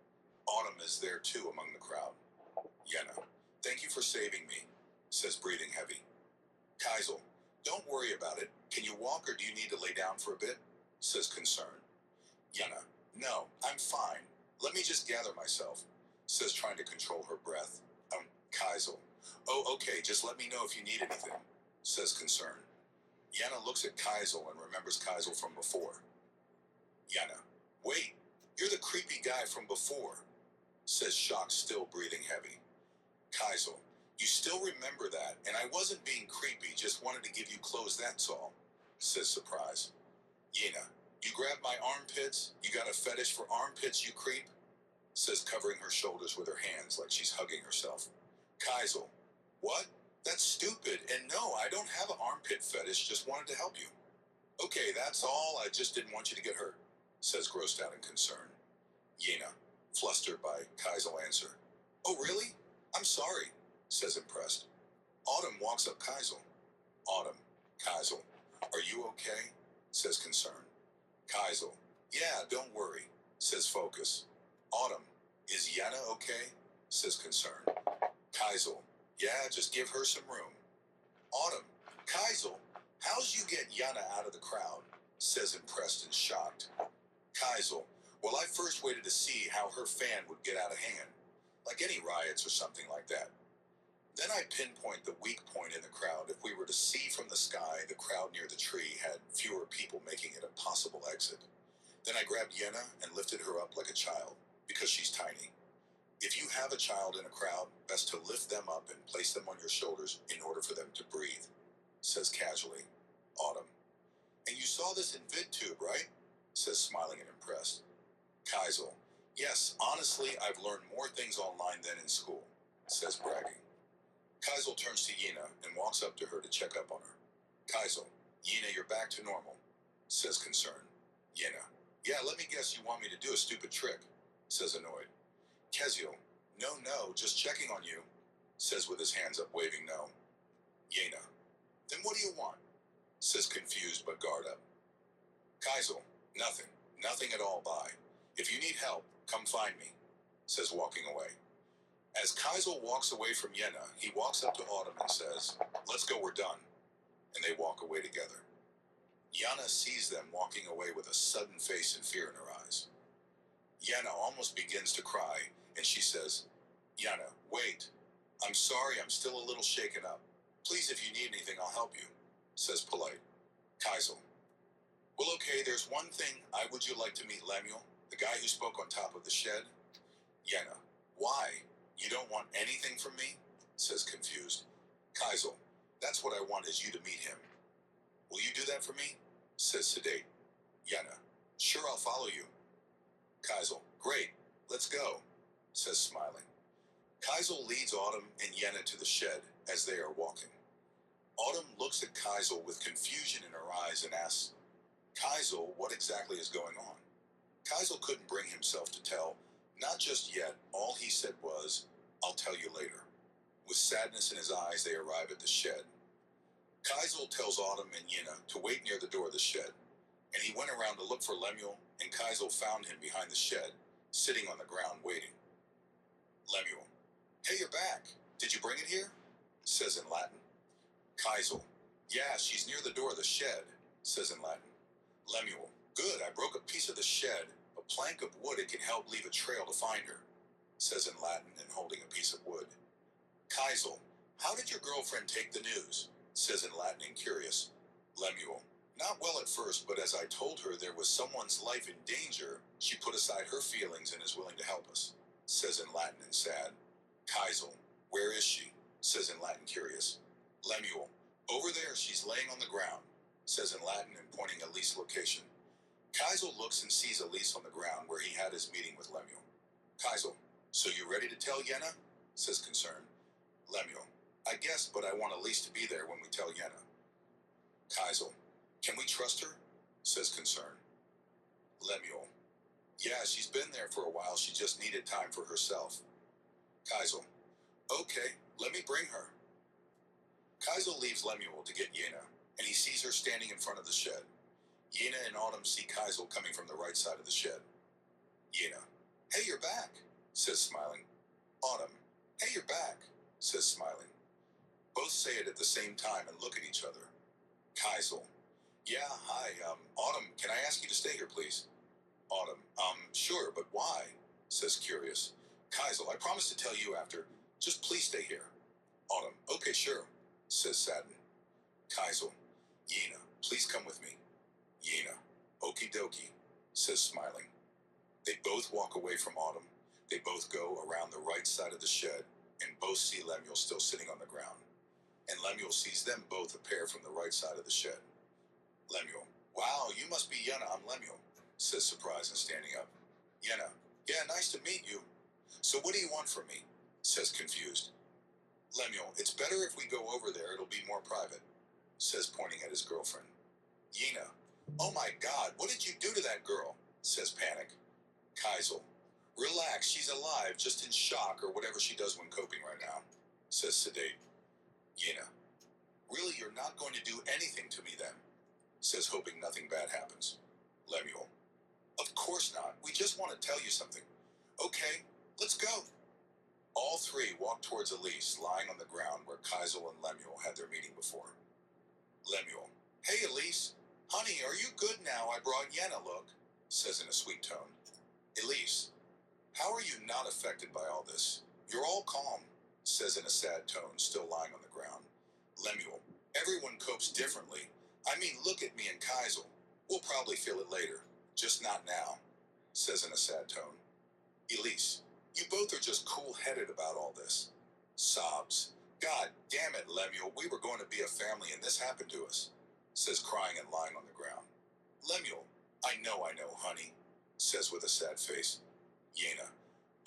Autumn is there too among the crowd. Yenna, thank you for saving me, says breathing heavy. Kaisel, don't worry about it. Can you walk or do you need to lay down for a bit? Says Concern. Yenna, no, I'm fine. Let me just gather myself, says trying to control her breath. Kaisel, oh, okay, just let me know if you need anything, says Concern. Yenna looks at Kaisel and remembers Kaisel from before. Yenna, wait, you're the creepy guy from before, says Shock, still breathing heavy. Kaisel, you still remember that, and I wasn't being creepy, just wanted to give you clothes, that's all, says Surprise. Yenna, you grabbed my armpits? You got a fetish for armpits, you creep? Says covering her shoulders with her hands like she's hugging herself. Kaisel, what? That's stupid, and no, I don't have an armpit fetish, just wanted to help you. Okay, that's all, I just didn't want you to get hurt, says grossed out in concern. Yenna, flustered by Kaisel answer. Oh, really? I'm sorry, says impressed. Autumn walks up Kaisel. Autumn, Kaisel, are you okay? Says Concern. Kaisel, yeah, don't worry, says Focus. Autumn, is Yenna okay? Says Concern. Kaisel, yeah, just give her some room. Autumn, Kaisel, how'd you get Yenna out of the crowd? Says impressed and shocked. Kaisel, well, I first waited to see how her fan would get out of hand, like any riots or something like that. Then I pinpoint the weak point in the crowd. If we were to see from the sky, the crowd near the tree had fewer people, making it a possible exit. Then I grabbed Yenna and lifted her up like a child, because she's tiny. If you have a child in a crowd, best to lift them up and place them on your shoulders in order for them to breathe, says casually Autumn. And you saw this in VidTube, right? Says smiling and impressed. Kaisel, yes, honestly, I've learned more things online than in school. says bragging. Kaisel turns to Yina and walks up to her to check up on her. Kaisel, Yina, you're back to normal, says concerned. Yina, yeah, let me guess you want me to do a stupid trick, says annoyed. Kezio, no, just checking on you, says with his hands up waving no. Yina, then what do you want, says confused but guard up. Kaisel, nothing at all, bye. If you need help, come find me, says walking away. As Kaisel walks away from Yena, he walks up to Autumn and says, let's go, we're done. And they walk away together. Yana sees them walking away with a sudden face and fear in her eyes. Yana almost begins to cry, and she says, Yana, wait. I'm sorry, I'm still a little shaken up. Please, if you need anything, I'll help you, says polite. Kaisel. Well, okay, there's one thing. Would you like to meet Lemuel, the guy who spoke on top of the shed? Yana. Why? You don't want anything from me? Says confused. Kaisel. That's what I want, is you to meet him. Will you do that for me? Says sedate. Yana. Sure, I'll follow you. Kaisel. Great. Let's go, says smiling. Kaisel leads Autumn and Yena to the shed as they are walking. Autumn looks at Kaisel with confusion in her eyes and asks, Kaisel, what exactly is going on? Kaisel couldn't bring himself to tell, not just yet. All he said was, I'll tell you later. With sadness in his eyes, they arrive at the shed. Kaisel tells Autumn and Yena to wait near the door of the shed, and he went around to look for Lemuel, and Kaisel found him behind the shed, sitting on the ground waiting. Lemuel. Hey, you're back. Did you bring it here? Says in Latin. Kaisel. Yeah, she's near the door of the shed, says in Latin. Lemuel. Good, I broke a piece of the shed, a plank of wood. It can help leave a trail to find her, says in Latin and holding a piece of wood. Kaisel. How did your girlfriend take the news? Says in Latin and curious. Lemuel. Not well at first, but as I told her there was someone's life in danger, she put aside her feelings and is willing to help us, says in Latin and sad. Kaisel. Where is she? Says in Latin curious. Lemuel. Over there, she's laying on the ground, says in Latin and pointing Elise's location. Kaisel looks and sees Elise on the ground where he had his meeting with Lemuel. Kaisel. So you ready to tell Yena? Says concerned. Lemuel. I guess, but I want Elise to be there when we tell Yena. Kaisel. Can we trust her? Says concerned. Lemuel. Yeah, she's been there for a while. She just needed time for herself. Kaisel. Okay, let me bring her. Kaisel leaves Lemuel to get Yena, and he sees her standing in front of the shed. Yena and Autumn see Kaisel coming from the right side of the shed. Yena. Hey, you're back, says smiling. Autumn. Hey, you're back, says smiling. Both say it at the same time and look at each other. Kaisel. Yeah, hi, Autumn, can I ask you to stay here, please? Autumn. Sure, but why? Says curious. Kaisel, I promise to tell you after. Just please stay here. Autumn. Okay, sure, says saddened. Kaisel. Yena, please come with me. Yena. Okie dokie, says smiling. They both walk away from Autumn. They both go around the right side of the shed, and both see Lemuel still sitting on the ground. And Lemuel sees them both appear from the right side of the shed. Lemuel. Wow, you must be Yena. I'm Lemuel, says surprised and standing up. Yena. Yeah, nice to meet you. So what do you want from me? Says confused. Lemuel. It's better if we go over there. It'll be more private, says pointing at his girlfriend. Yena. Oh my God, what did you do to that girl? Says panic. Kaisel. Relax, she's alive, just in shock or whatever she does when coping right now, says sedate. Yena. Really, you're not going to do anything to me then? Says hoping nothing bad happens. Lemuel. Of course not. We just want to tell you something. Okay, let's go. All three walk towards Elise, lying on the ground where Kaisel and Lemuel had their meeting before. Lemuel. Hey, Elise. Honey, are you good now? I brought Yena, look, says in a sweet tone. Elise. How are you not affected by all this? You're all calm, says in a sad tone, still lying on the ground. Lemuel. Everyone copes differently. I mean, look at me and Kaisel. We'll probably feel it later, just not now, says in a sad tone. Elise. You both are just cool-headed about all this. Sobs. God damn it, Lemuel, we were going to be a family and this happened to us, says crying and lying on the ground. Lemuel. I know, honey, says with a sad face. Yena.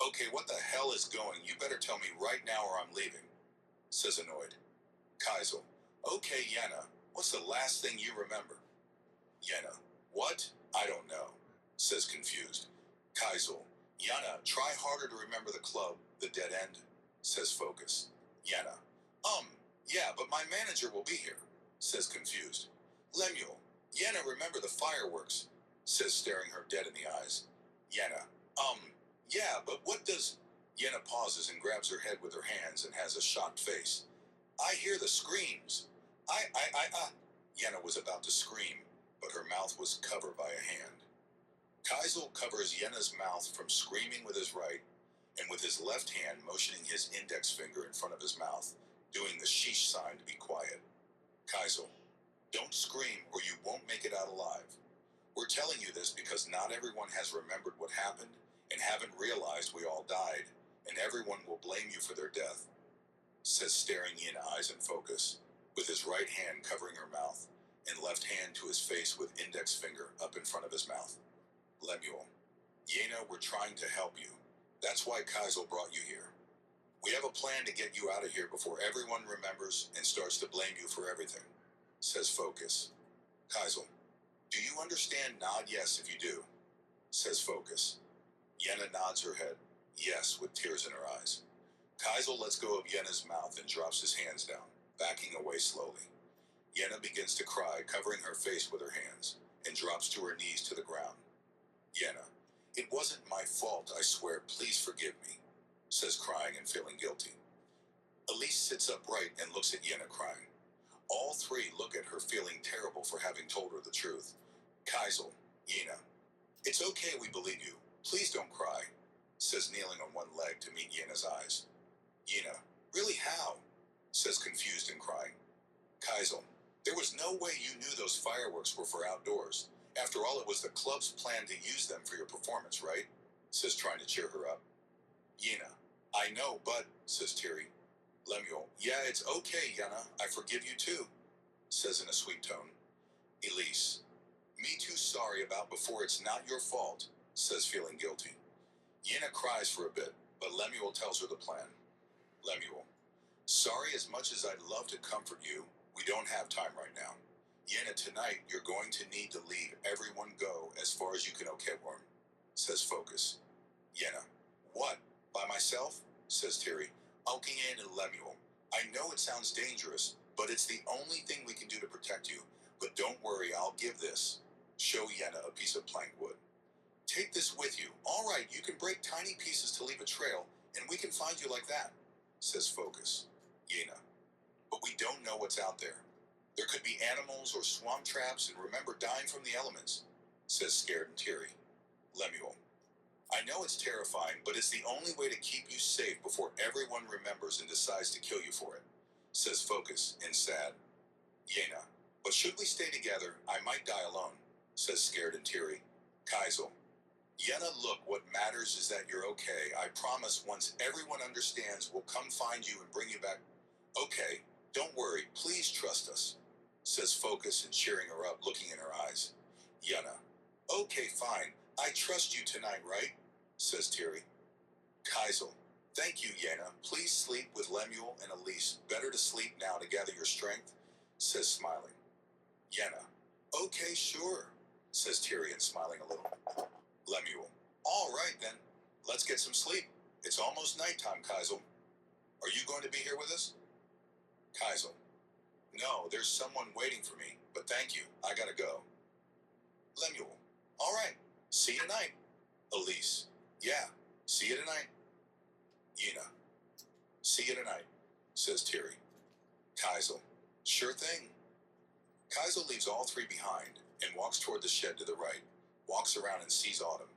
Okay, what the hell is going? You better tell me right now or I'm leaving, says annoyed. Kaisel. Okay, Yenna, what's the last thing you remember? Yenna. What? I don't know, says confused. Kaisel. Yenna, try harder to remember the club, the dead end, says Focus. Yenna. Yeah, but my manager will be here, says confused. Lemuel. Yenna, remember the fireworks, says staring her dead in the eyes. Yenna. Yeah, but what does... Yenna pauses and grabs her head with her hands and has a shocked face. I hear the screams. Yenna was about to scream, but her mouth was covered by a hand. Kaisel covers Yenna's mouth from screaming with his right, and with his left hand motioning his index finger in front of his mouth, doing the sheesh sign to be quiet. Kaisel, don't scream or you won't make it out alive. We're telling you this because not everyone has remembered what happened and haven't realized we all died, and everyone will blame you for their death, says staring Yenna eyes in Focus, with his right hand covering her mouth and left hand to his face with index finger up in front of his mouth. Lemuel, Yenna, we're trying to help you. That's why Kaisel brought you here. We have a plan to get you out of here before everyone remembers and starts to blame you for everything, says Focus. Kaisel, do you understand? Nod yes if you do, says Focus. Yenna nods her head, yes, with tears in her eyes. Kaisel lets go of Yenna's mouth and drops his hands down, backing away slowly. Yenna begins to cry, covering her face with her hands, and drops to her knees to the ground. Yenna, it wasn't my fault, I swear, please forgive me, says crying and feeling guilty. Elise sits upright and looks at Yenna crying. All three look at her feeling terrible for having told her the truth. Kaisel, Yenna, it's okay, we believe you. Please don't cry, says kneeling on one leg to meet Yenna's eyes. Yenna, really how? Says confused and crying. Kaisel, there was no way you knew those fireworks were for outdoors. After all, it was the club's plan to use them for your performance, right? Says trying to cheer her up. Yenna, I know, but, says teary. Lemuel, yeah, it's okay, Yenna, I forgive you too, says in a sweet tone. Elise, me too sorry about before, it's not your fault, says feeling guilty. Yenna cries for a bit, but Lemuel tells her the plan. Lemuel, sorry, as much as I'd love to comfort you, we don't have time right now. Yenna, tonight you're going to need to leave everyone go as far as you can, okay, Worm, says Focus. Yenna, what, by myself? Says Terry, Alking in and Lemuel. I know it sounds dangerous, but it's the only thing we can do to protect you. But don't worry, I'll give this. Show Yenna a piece of plank wood. Take this with you. All right, you can break tiny pieces to leave a trail, and we can find you like that, says Focus. Yenna, but we don't know what's out there. There could be animals or swamp traps, and remember dying from the elements, says scared and teary. Lemuel, I know it's terrifying, but it's the only way to keep you safe before everyone remembers and decides to kill you for it, says Focus and sad. Yenna, but should we stay together, I might die alone, says scared and teary. Kaisel, Yenna, look, what matters is that you're okay. I promise once everyone understands, we'll come find you and bring you back. Okay, don't worry, please trust us, says Focus and cheering her up, looking in her eyes. Yenna, okay, fine, I trust you tonight, right? Says Terry. Kaisel, thank you, Yenna. Please sleep with Lemuel and Elise. Better to sleep now to gather your strength, says smiling. Yenna, okay, sure, says Terry and smiling a little. Lemuel, all right then, let's get some sleep. It's almost nighttime, Kaisel. Are you going to be here with us? Kaisel, no, there's someone waiting for me, but thank you, I gotta go. Lemuel, all right, see you tonight. Elise, yeah, see you tonight. Yenna, see you tonight, says Terry. Kaisel, sure thing. Kaisel leaves all three behind and walks toward the shed to the right, walks around and sees Autumn,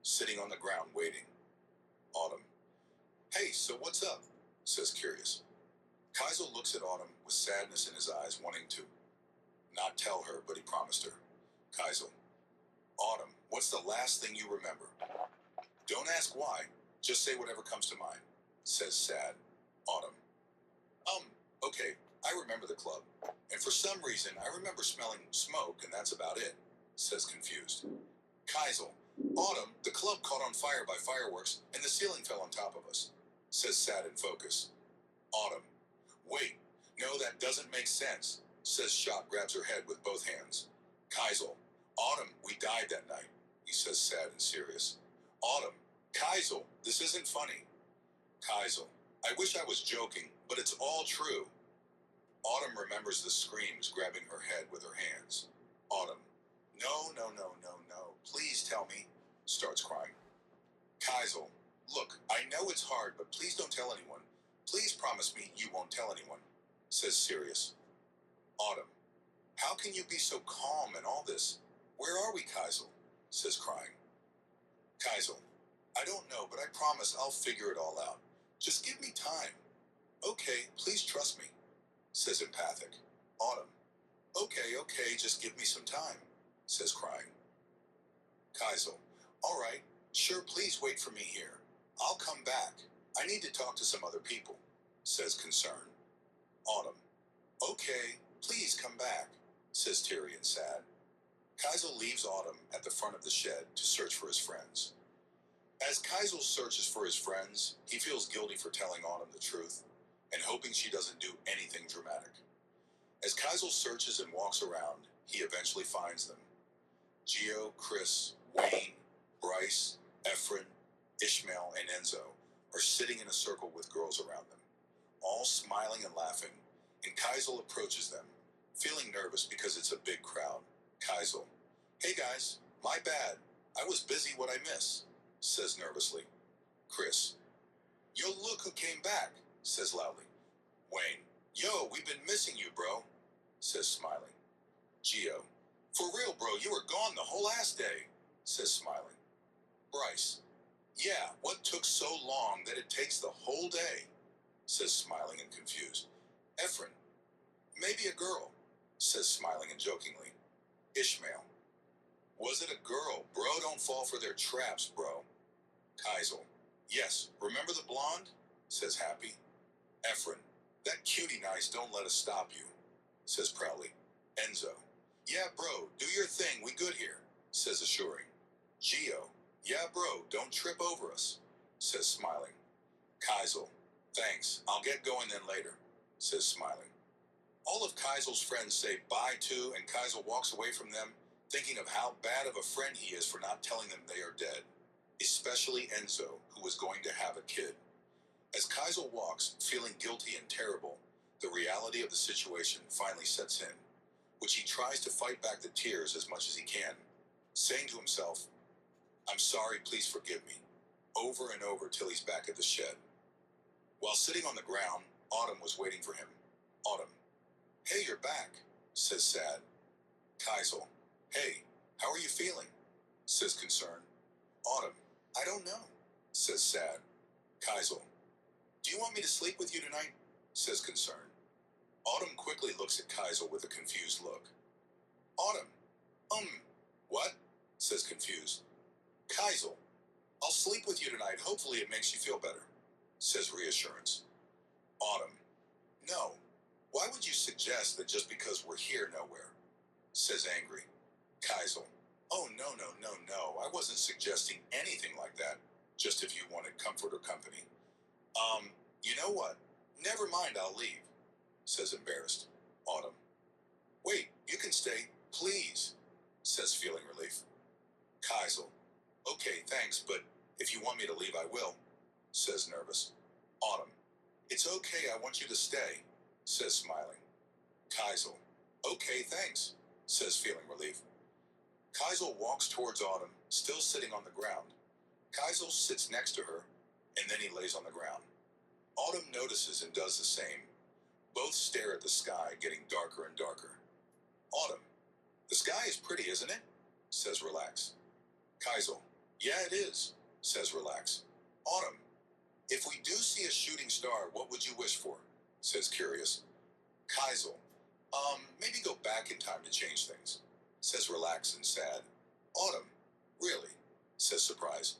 sitting on the ground waiting. Autumn, hey, so what's up? Says curious. Kaisel looks at Autumn with sadness in his eyes, wanting to not tell her, but he promised her. Kaisel, Autumn, what's the last thing you remember? Don't ask why, just say whatever comes to mind, says sad Autumn. Okay, I remember the club, and for some reason I remember smelling smoke, and that's about it, says confused. Kaisel, Autumn, the club caught on fire by fireworks and the ceiling fell on top of us, says Sad in focus. Autumn, wait, no, that doesn't make sense, says Shock, grabs her head with both hands. Kaisel, Autumn, we died that night, he says sad and serious. Autumn, Kaisel, this isn't funny. Kaisel, I wish I was joking, but it's all true. Autumn remembers the screams, grabbing her head with her hands. Autumn, no, no, no, no, no, please tell me, starts crying. Kaisel, look, I know it's hard, but please don't tell anyone. Please promise me you won't tell anyone, says serious. Autumn, how can you be so calm in all this? Where are we, Kaisel? Says crying. Kaisel, I don't know, but I promise I'll figure it all out. Just give me time. Okay, please trust me, says empathic. Autumn, okay, just give me some time, says crying. Kaisel, all right, sure, please wait for me here. I'll come back. I need to talk to some other people, says concern. Autumn, okay, please come back, says Tyrion sad. Kaisel leaves Autumn at the front of the shed to search for his friends. As Kaisel searches for his friends, he feels guilty for telling Autumn the truth and hoping she doesn't do anything dramatic. As Kaisel searches and walks around, he eventually finds them. Gio, Chris, Wayne, Bryce, Efren, Ishmael, and Enzo are sitting in a circle with girls around them, all smiling and laughing, and Kaisel approaches them, feeling nervous because it's a big crowd. Kaisel, hey guys, my bad. I was busy, what I miss, says nervously. Chris, yo, look who came back, says loudly. Wayne, yo, we've been missing you, bro, says smiling. Gio, for real, bro, you were gone the whole ass day, says smiling. Bryce, yeah, what took so long that it takes the whole day, says smiling and confused. Efren, maybe a girl, says smiling and jokingly. Ishmael, was it a girl? Bro, don't fall for their traps, bro. Kaisel, yes, remember the blonde? Says happy. Efren, that cutie nice, don't let us stop you, says proudly. Enzo, yeah, bro, do your thing, we good here, says assuring. Gio, yeah, bro, don't trip over us, says smiling. Kaisel, thanks, I'll get going then later, says smiling. All of Kaisel's friends say bye to, and Kaisel walks away from them, thinking of how bad of a friend he is for not telling them they are dead, especially Enzo, who was going to have a kid. As Kaisel walks, feeling guilty and terrible, the reality of the situation finally sets in, which he tries to fight back the tears as much as he can, saying to himself, I'm sorry, please forgive me, over and over till he's back at the shed. While sitting on the ground, Autumn was waiting for him. Autumn, hey, you're back, says sad. Kaisel, hey, how are you feeling? Says concerned. Autumn, I don't know, says sad. Kaisel, do you want me to sleep with you tonight? Says concerned. Autumn quickly looks at Kaisel with a confused look. Autumn, what? Says confused. Kaisel, I'll sleep with you tonight. Hopefully it makes you feel better, says reassurance. Autumn, no. Why would you suggest that just because we're here nowhere? Says angry. Kaisel, oh, no. I wasn't suggesting anything like that. Just if you wanted comfort or company. You know what? Never mind, I'll leave, says embarrassed. Autumn, wait, you can stay, please, says feeling relief. Kaisel, okay, thanks, but if you want me to leave, I will, says nervous. Autumn, it's okay, I want you to stay, says smiling. Kaisel, okay, thanks, says feeling relief. Kaisel walks towards Autumn, still sitting on the ground. Kaisel sits next to her, and then he lays on the ground. Autumn notices and does the same. Both stare at the sky, getting darker and darker. Autumn, the sky is pretty, isn't it? Says relax. Kaisel, yeah, it is, says relax. Autumn, if we do see a shooting star, what would you wish for? Says curious. Kaisel, maybe go back in time to change things, says relax and sad. Autumn, really? Says surprise.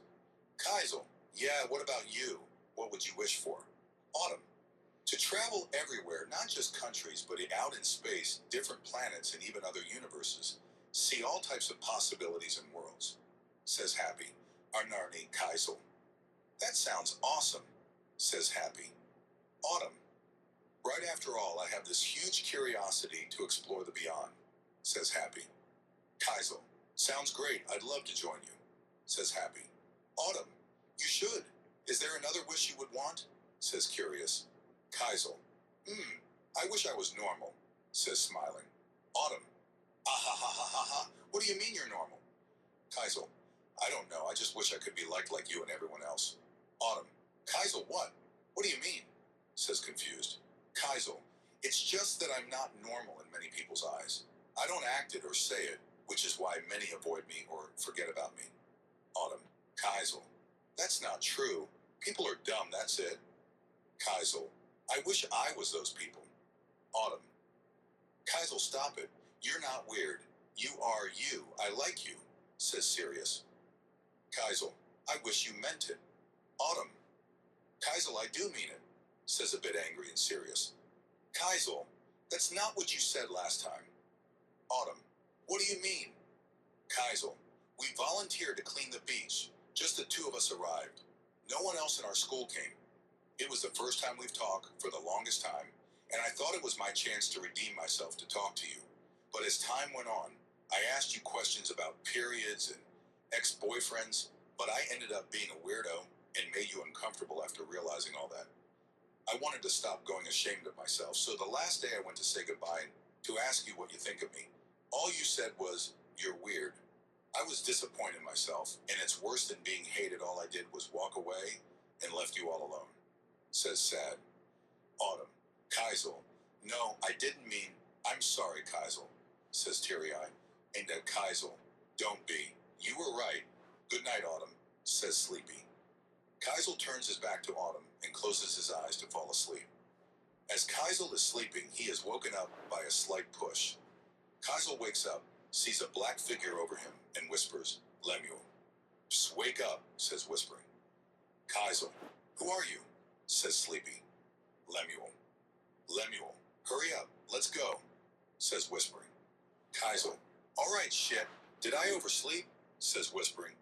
Kaisel, yeah, what about you? What would you wish for? Autumn, to travel everywhere, not just countries, but out in space, different planets, and even other universes. See all types of possibilities and worlds. says Happy. Arnarni Kaisel. That sounds awesome, says Happy. Autumn. Right after all, I have this huge curiosity to explore the beyond, says Happy. Kaisel. Sounds great. I'd love to join you, says Happy. Autumn. You should. Is there another wish you would want? Says Curious. Kaisel. I wish I was normal, says Smiling. Autumn. Ah ha ha ha ha ha. What do you mean you're normal? Kaisel. I don't know. I just wish I could be like you and everyone else. Autumn. Kaisel, what? What do you mean? Says Confused. Kaisel. It's just that I'm not normal in many people's eyes. I don't act it or say it, which is why many avoid me or forget about me. Autumn. Kaisel. That's not true. People are dumb, that's it. Kaisel. I wish I was those people. Autumn. Kaisel, stop it. You're not weird. You are you. I like you, says Sirius. Kaisel. I wish you meant it. Autumn. Kaisel, I do mean it, says a bit angry and serious. Kaisel, that's not what you said last time. Autumn. What do you mean? Kaisel. We volunteered to clean the beach. Just the two of us arrived. No one else in our school came. It was the first time we've talked for the longest time, and I thought it was my chance to redeem myself to talk to you. But as time went on, I asked you questions about periods and ex-boyfriends, but I ended up being a weirdo and made you uncomfortable after realizing all that. I wanted to stop going ashamed of myself, so the last day I went to say goodbye to ask you what you think of me. All you said was, you're weird. I was disappointed in myself, and it's worse than being hated. All I did was walk away and left you all alone, says Sad. Autumn. Kaisel. No, I didn't mean, I'm sorry, Kaisel, says Teary-Eye. And Kaisel. Don't be. You were right. Good night, Autumn, says Sleepy. Kaisel turns his back to Autumn and closes his eyes to fall asleep. As Kaisel is sleeping, he is woken up by a slight push. Kaisel wakes up, sees a black figure over him, and whispers, Lemuel. Psst, wake up, says Whispering. Kaisel. Who are you? Says Sleepy. Lemuel. Lemuel. Hurry up, let's go, says Whispering. Kaisel. All right, shit. Did I oversleep? Says Whispering.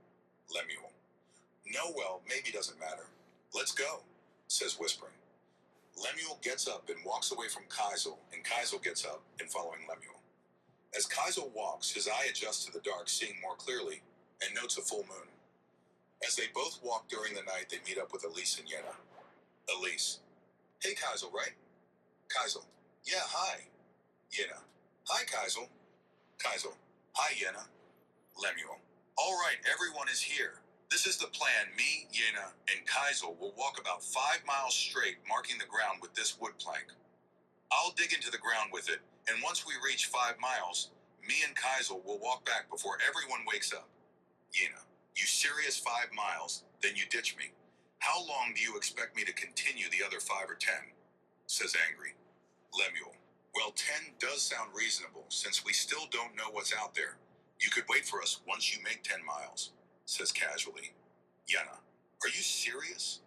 Lemuel. No, well, maybe doesn't matter. Let's go, says Whispering. Lemuel gets up and walks away from Kaisel, and Kaisel gets up and following Lemuel. As Kaisel walks, his eye adjusts to the dark, seeing more clearly, and notes a full moon. As they both walk during the night, they meet up with Elise and Yenna. Elise. Hey, Kaisel, right? Kaisel. Yeah, hi. Yenna. Hi, Kaisel. Kaisel. Hi, Yenna. Lemuel. All right, everyone is here. This is the plan. Me, Yenna, and Kaisel will walk about 5 miles straight, marking the ground with this wood plank. I'll dig into the ground with it, and once we reach 5 miles, me and Kaisel will walk back before everyone wakes up. Yenna. You serious 5 miles? Then you ditch me. How long do you expect me to continue the other 5 or 10? Says Angry. Lemuel. Well, 10 does sound reasonable, since we still don't know what's out there. You could wait for us once you make 10 miles, says casually. Yenna. Are you serious?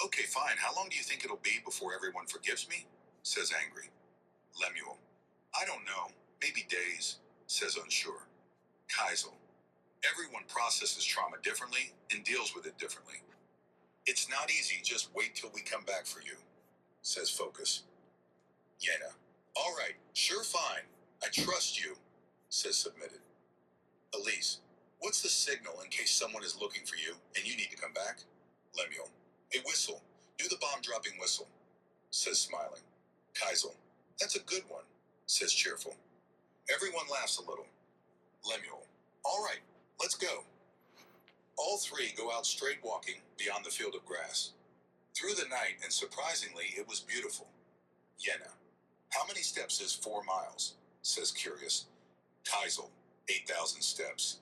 Okay, fine. How long do you think it'll be before everyone forgives me? Says Angry. Lemuel. I don't know. Maybe days, says Unsure. Kaisel. Everyone processes trauma differently and deals with it differently. It's not easy. Just wait till we come back for you, says Focus. Yenna. All right, sure, fine. I trust you, says Submitted. Elise. What's the signal in case someone is looking for you and you need to come back? Lemuel. A whistle. Do the bomb-dropping whistle, says Smiling. Kaisel. That's a good one, says Cheerful. Everyone laughs a little. Lemuel. All right, let's go. All three go out straight walking beyond the field of grass. Through the night, and surprisingly, it was beautiful. Yenna. How many steps is 4 miles? Says Curious. Kaisel. 8,000 steps.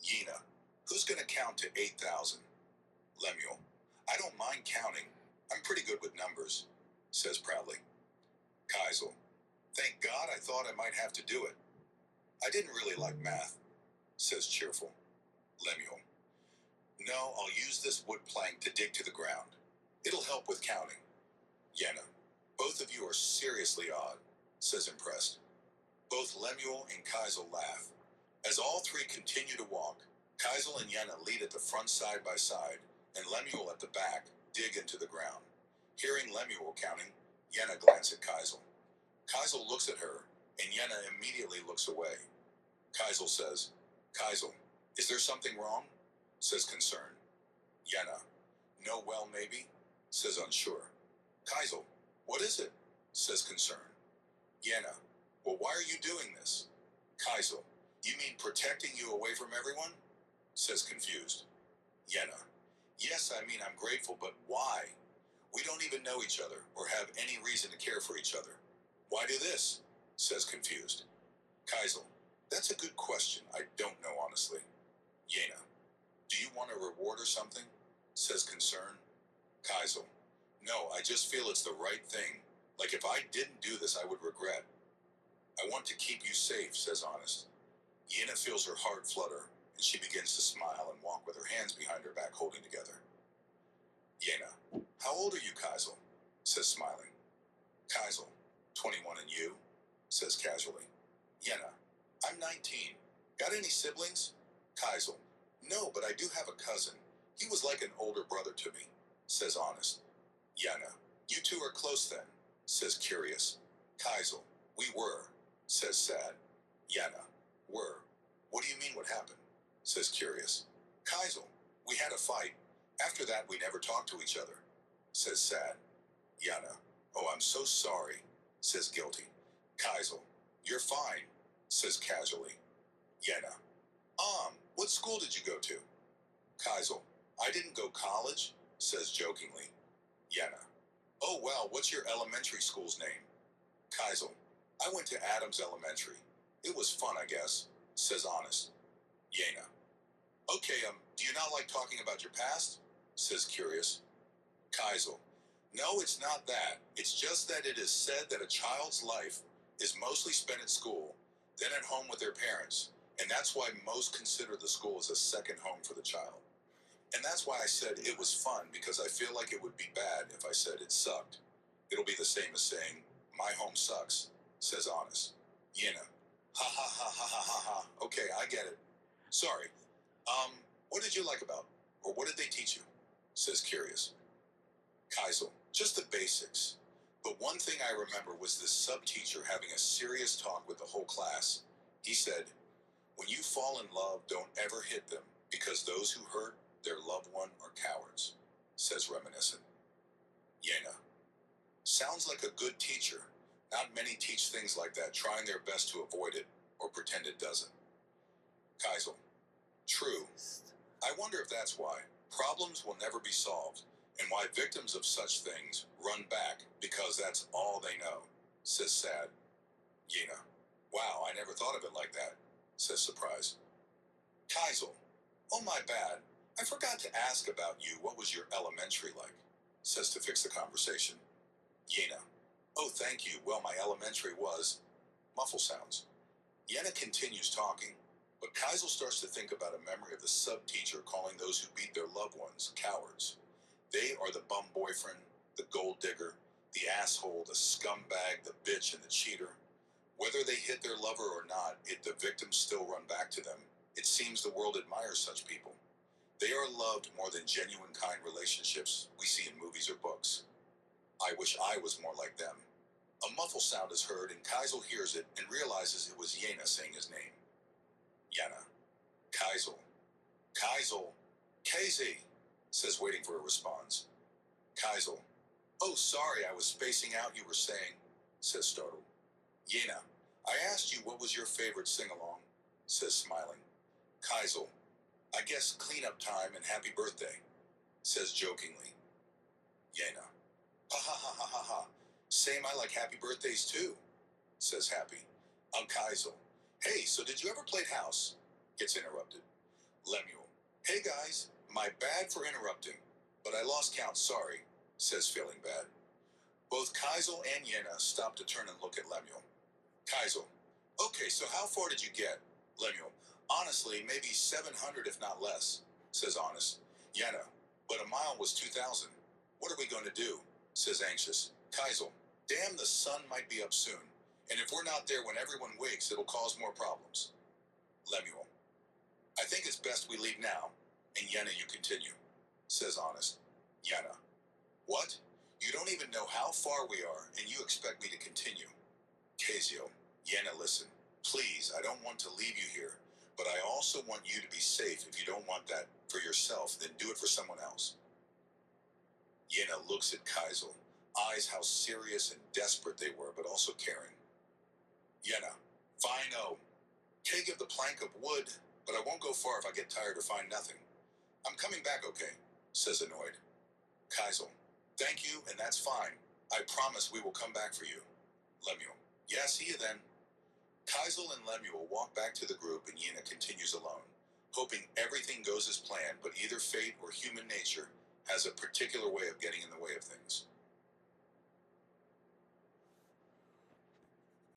Yenna. Who's gonna count to 8,000? Lemuel. I don't mind counting. I'm pretty good with numbers, says proudly. Kaisel. Thank God, I thought I might have to do it. I didn't really like math, says Cheerful. Lemuel. No, I'll use this wood plank to dig to the ground. It'll help with counting. Yenna. Both of you are seriously odd, says Impressed. Both Lemuel and Kaisel laugh. As all three continue to walk, Kaisel and Yenna lead at the front side by side, and Lemuel at the back dig into the ground. Hearing Lemuel counting, Yenna glances at Kaisel. Kaisel looks at her, and Yenna immediately looks away. Kaisel says, Kaisel, is there something wrong? Says concerned. Yenna, no, well, maybe? Says unsure. Kaisel, what is it? Says concerned. Yenna, well, why are you doing this? Kaisel, you mean protecting you away from everyone? Says confused. Yenna, yes, I mean I'm grateful, but why? We don't even know each other or have any reason to care for each other. Why do this? Says confused. Kaisel, that's a good question. I don't know honestly. Yenna, do you want a reward or something? Says concerned. Kaisel, no, I just feel it's the right thing. Like if I didn't do this, I would regret. I want to keep you safe, says Honest. Yenna feels her heart flutter, and she begins to smile and walk with her hands behind her back holding together. Yenna, how old are you, Kaisel? Says smiling. Kaisel, 21, and you? Says casually. Yenna, I'm 19. Got any siblings? Kaisel, no, but I do have a cousin. He was like an older brother to me, says Honest. Yenna, you two are close then, says curious. Kaisel, we were, says sad. Yenna, were. What do you mean what happened? Says curious. Kaisel, we had a fight. After that we never talked to each other, says sad. Yenna, oh, I'm so sorry, says guilty. Kaisel, you're fine, says casually. Yenna, what school did you go to? Kaisel, I didn't go college, says jokingly. Yenna, oh well, what's your elementary school's name? Kaisel, I went to Adams Elementary. It was fun, I guess, says Honest. Yenna, okay, do you not like talking about your past? Says curious. Kaisel, no, it's not that. It's just that it is said that a child's life is mostly spent at school, then at home with their parents, and that's why most consider the school as a second home for the child. And that's why I said it was fun, because I feel like it would be bad if I said it sucked. It'll be the same as saying, my home sucks, says Honest. Yenna, ha ha ha ha ha ha ha. Okay, I get it. Sorry. What did you like about, or what did they teach you? Says curious. Kaisel, just the basics. But one thing I remember was this sub-teacher having a serious talk with the whole class. He said, when you fall in love, don't ever hit them, because those who hurt their loved one are cowards, says reminiscent. Yenna, sounds like a good teacher. Not many teach things like that, trying their best to avoid it, or pretend it doesn't. Kaisel, true. I wonder if that's why problems will never be solved, and why victims of such things run back, because that's all they know, says sad. Yenna, wow, I never thought of it like that, says surprised. Kaisel, oh my bad, I forgot to ask about you. What was your elementary like? Says to fix the conversation. Yenna, oh thank you, well my elementary was... Muffle sounds. Yenna continues talking, but Kaisel starts to think about a memory of the sub-teacher calling those who beat their loved ones cowards. They are the bum boyfriend, the gold digger, the asshole, the scumbag, the bitch, and the cheater. Whether they hit their lover or not, the victims still run back to them. It seems the world admires such people. They are loved more than genuine kind relationships we see in movies or books. I wish I was more like them. A muffle sound is heard, and Kaisel hears it and realizes it was Yenna saying his name. Yenna. Kaisel. Kaisel. KZ, says waiting for a response. Kaisel. Oh, sorry, I was spacing out, you were saying, says startled. Yenna. I asked you what was your favorite sing-along, says smiling. Kaisel. I guess cleanup time and happy birthday, says jokingly. Yenna. Ha ha ha ha ha ha. Same, I like happy birthdays too, says Happy. Kaisel. Hey, so did you ever play house? Gets interrupted. Lemuel. Hey guys, my bad for interrupting, but I lost count, sorry, says feeling bad. Both Kaisel and Yenna stop to turn and look at Lemuel. Kaisel. Okay, so how far did you get? Lemuel. Honestly, maybe 700 if not less, says Honest. Yenna. But a mile was 2,000. What are we going to do? Says anxious. Kaisel. Damn, the sun might be up soon. And if we're not there when everyone wakes, it'll cause more problems. Lemuel. I think it's best we leave now, and Yenna, you continue, says Honest. Yenna, what? You don't even know how far we are, and you expect me to continue. Kezio, Yenna, listen. Please, I don't want to leave you here, but I also want you to be safe. If you don't want that for yourself, then do it for someone else. Yenna looks at Kaisel, eyes how serious and desperate they were, but also caring. Yenna, fine-o. Take of the plank of wood, but I won't go far if I get tired or find nothing. I'm coming back, okay, says annoyed. Kaisel, thank you, and that's fine. I promise we will come back for you. Lemuel, yeah, see you then. Kaisel and Lemuel walk back to the group and Yenna continues alone, hoping everything goes as planned, but either fate or human nature has a particular way of getting in the way of things.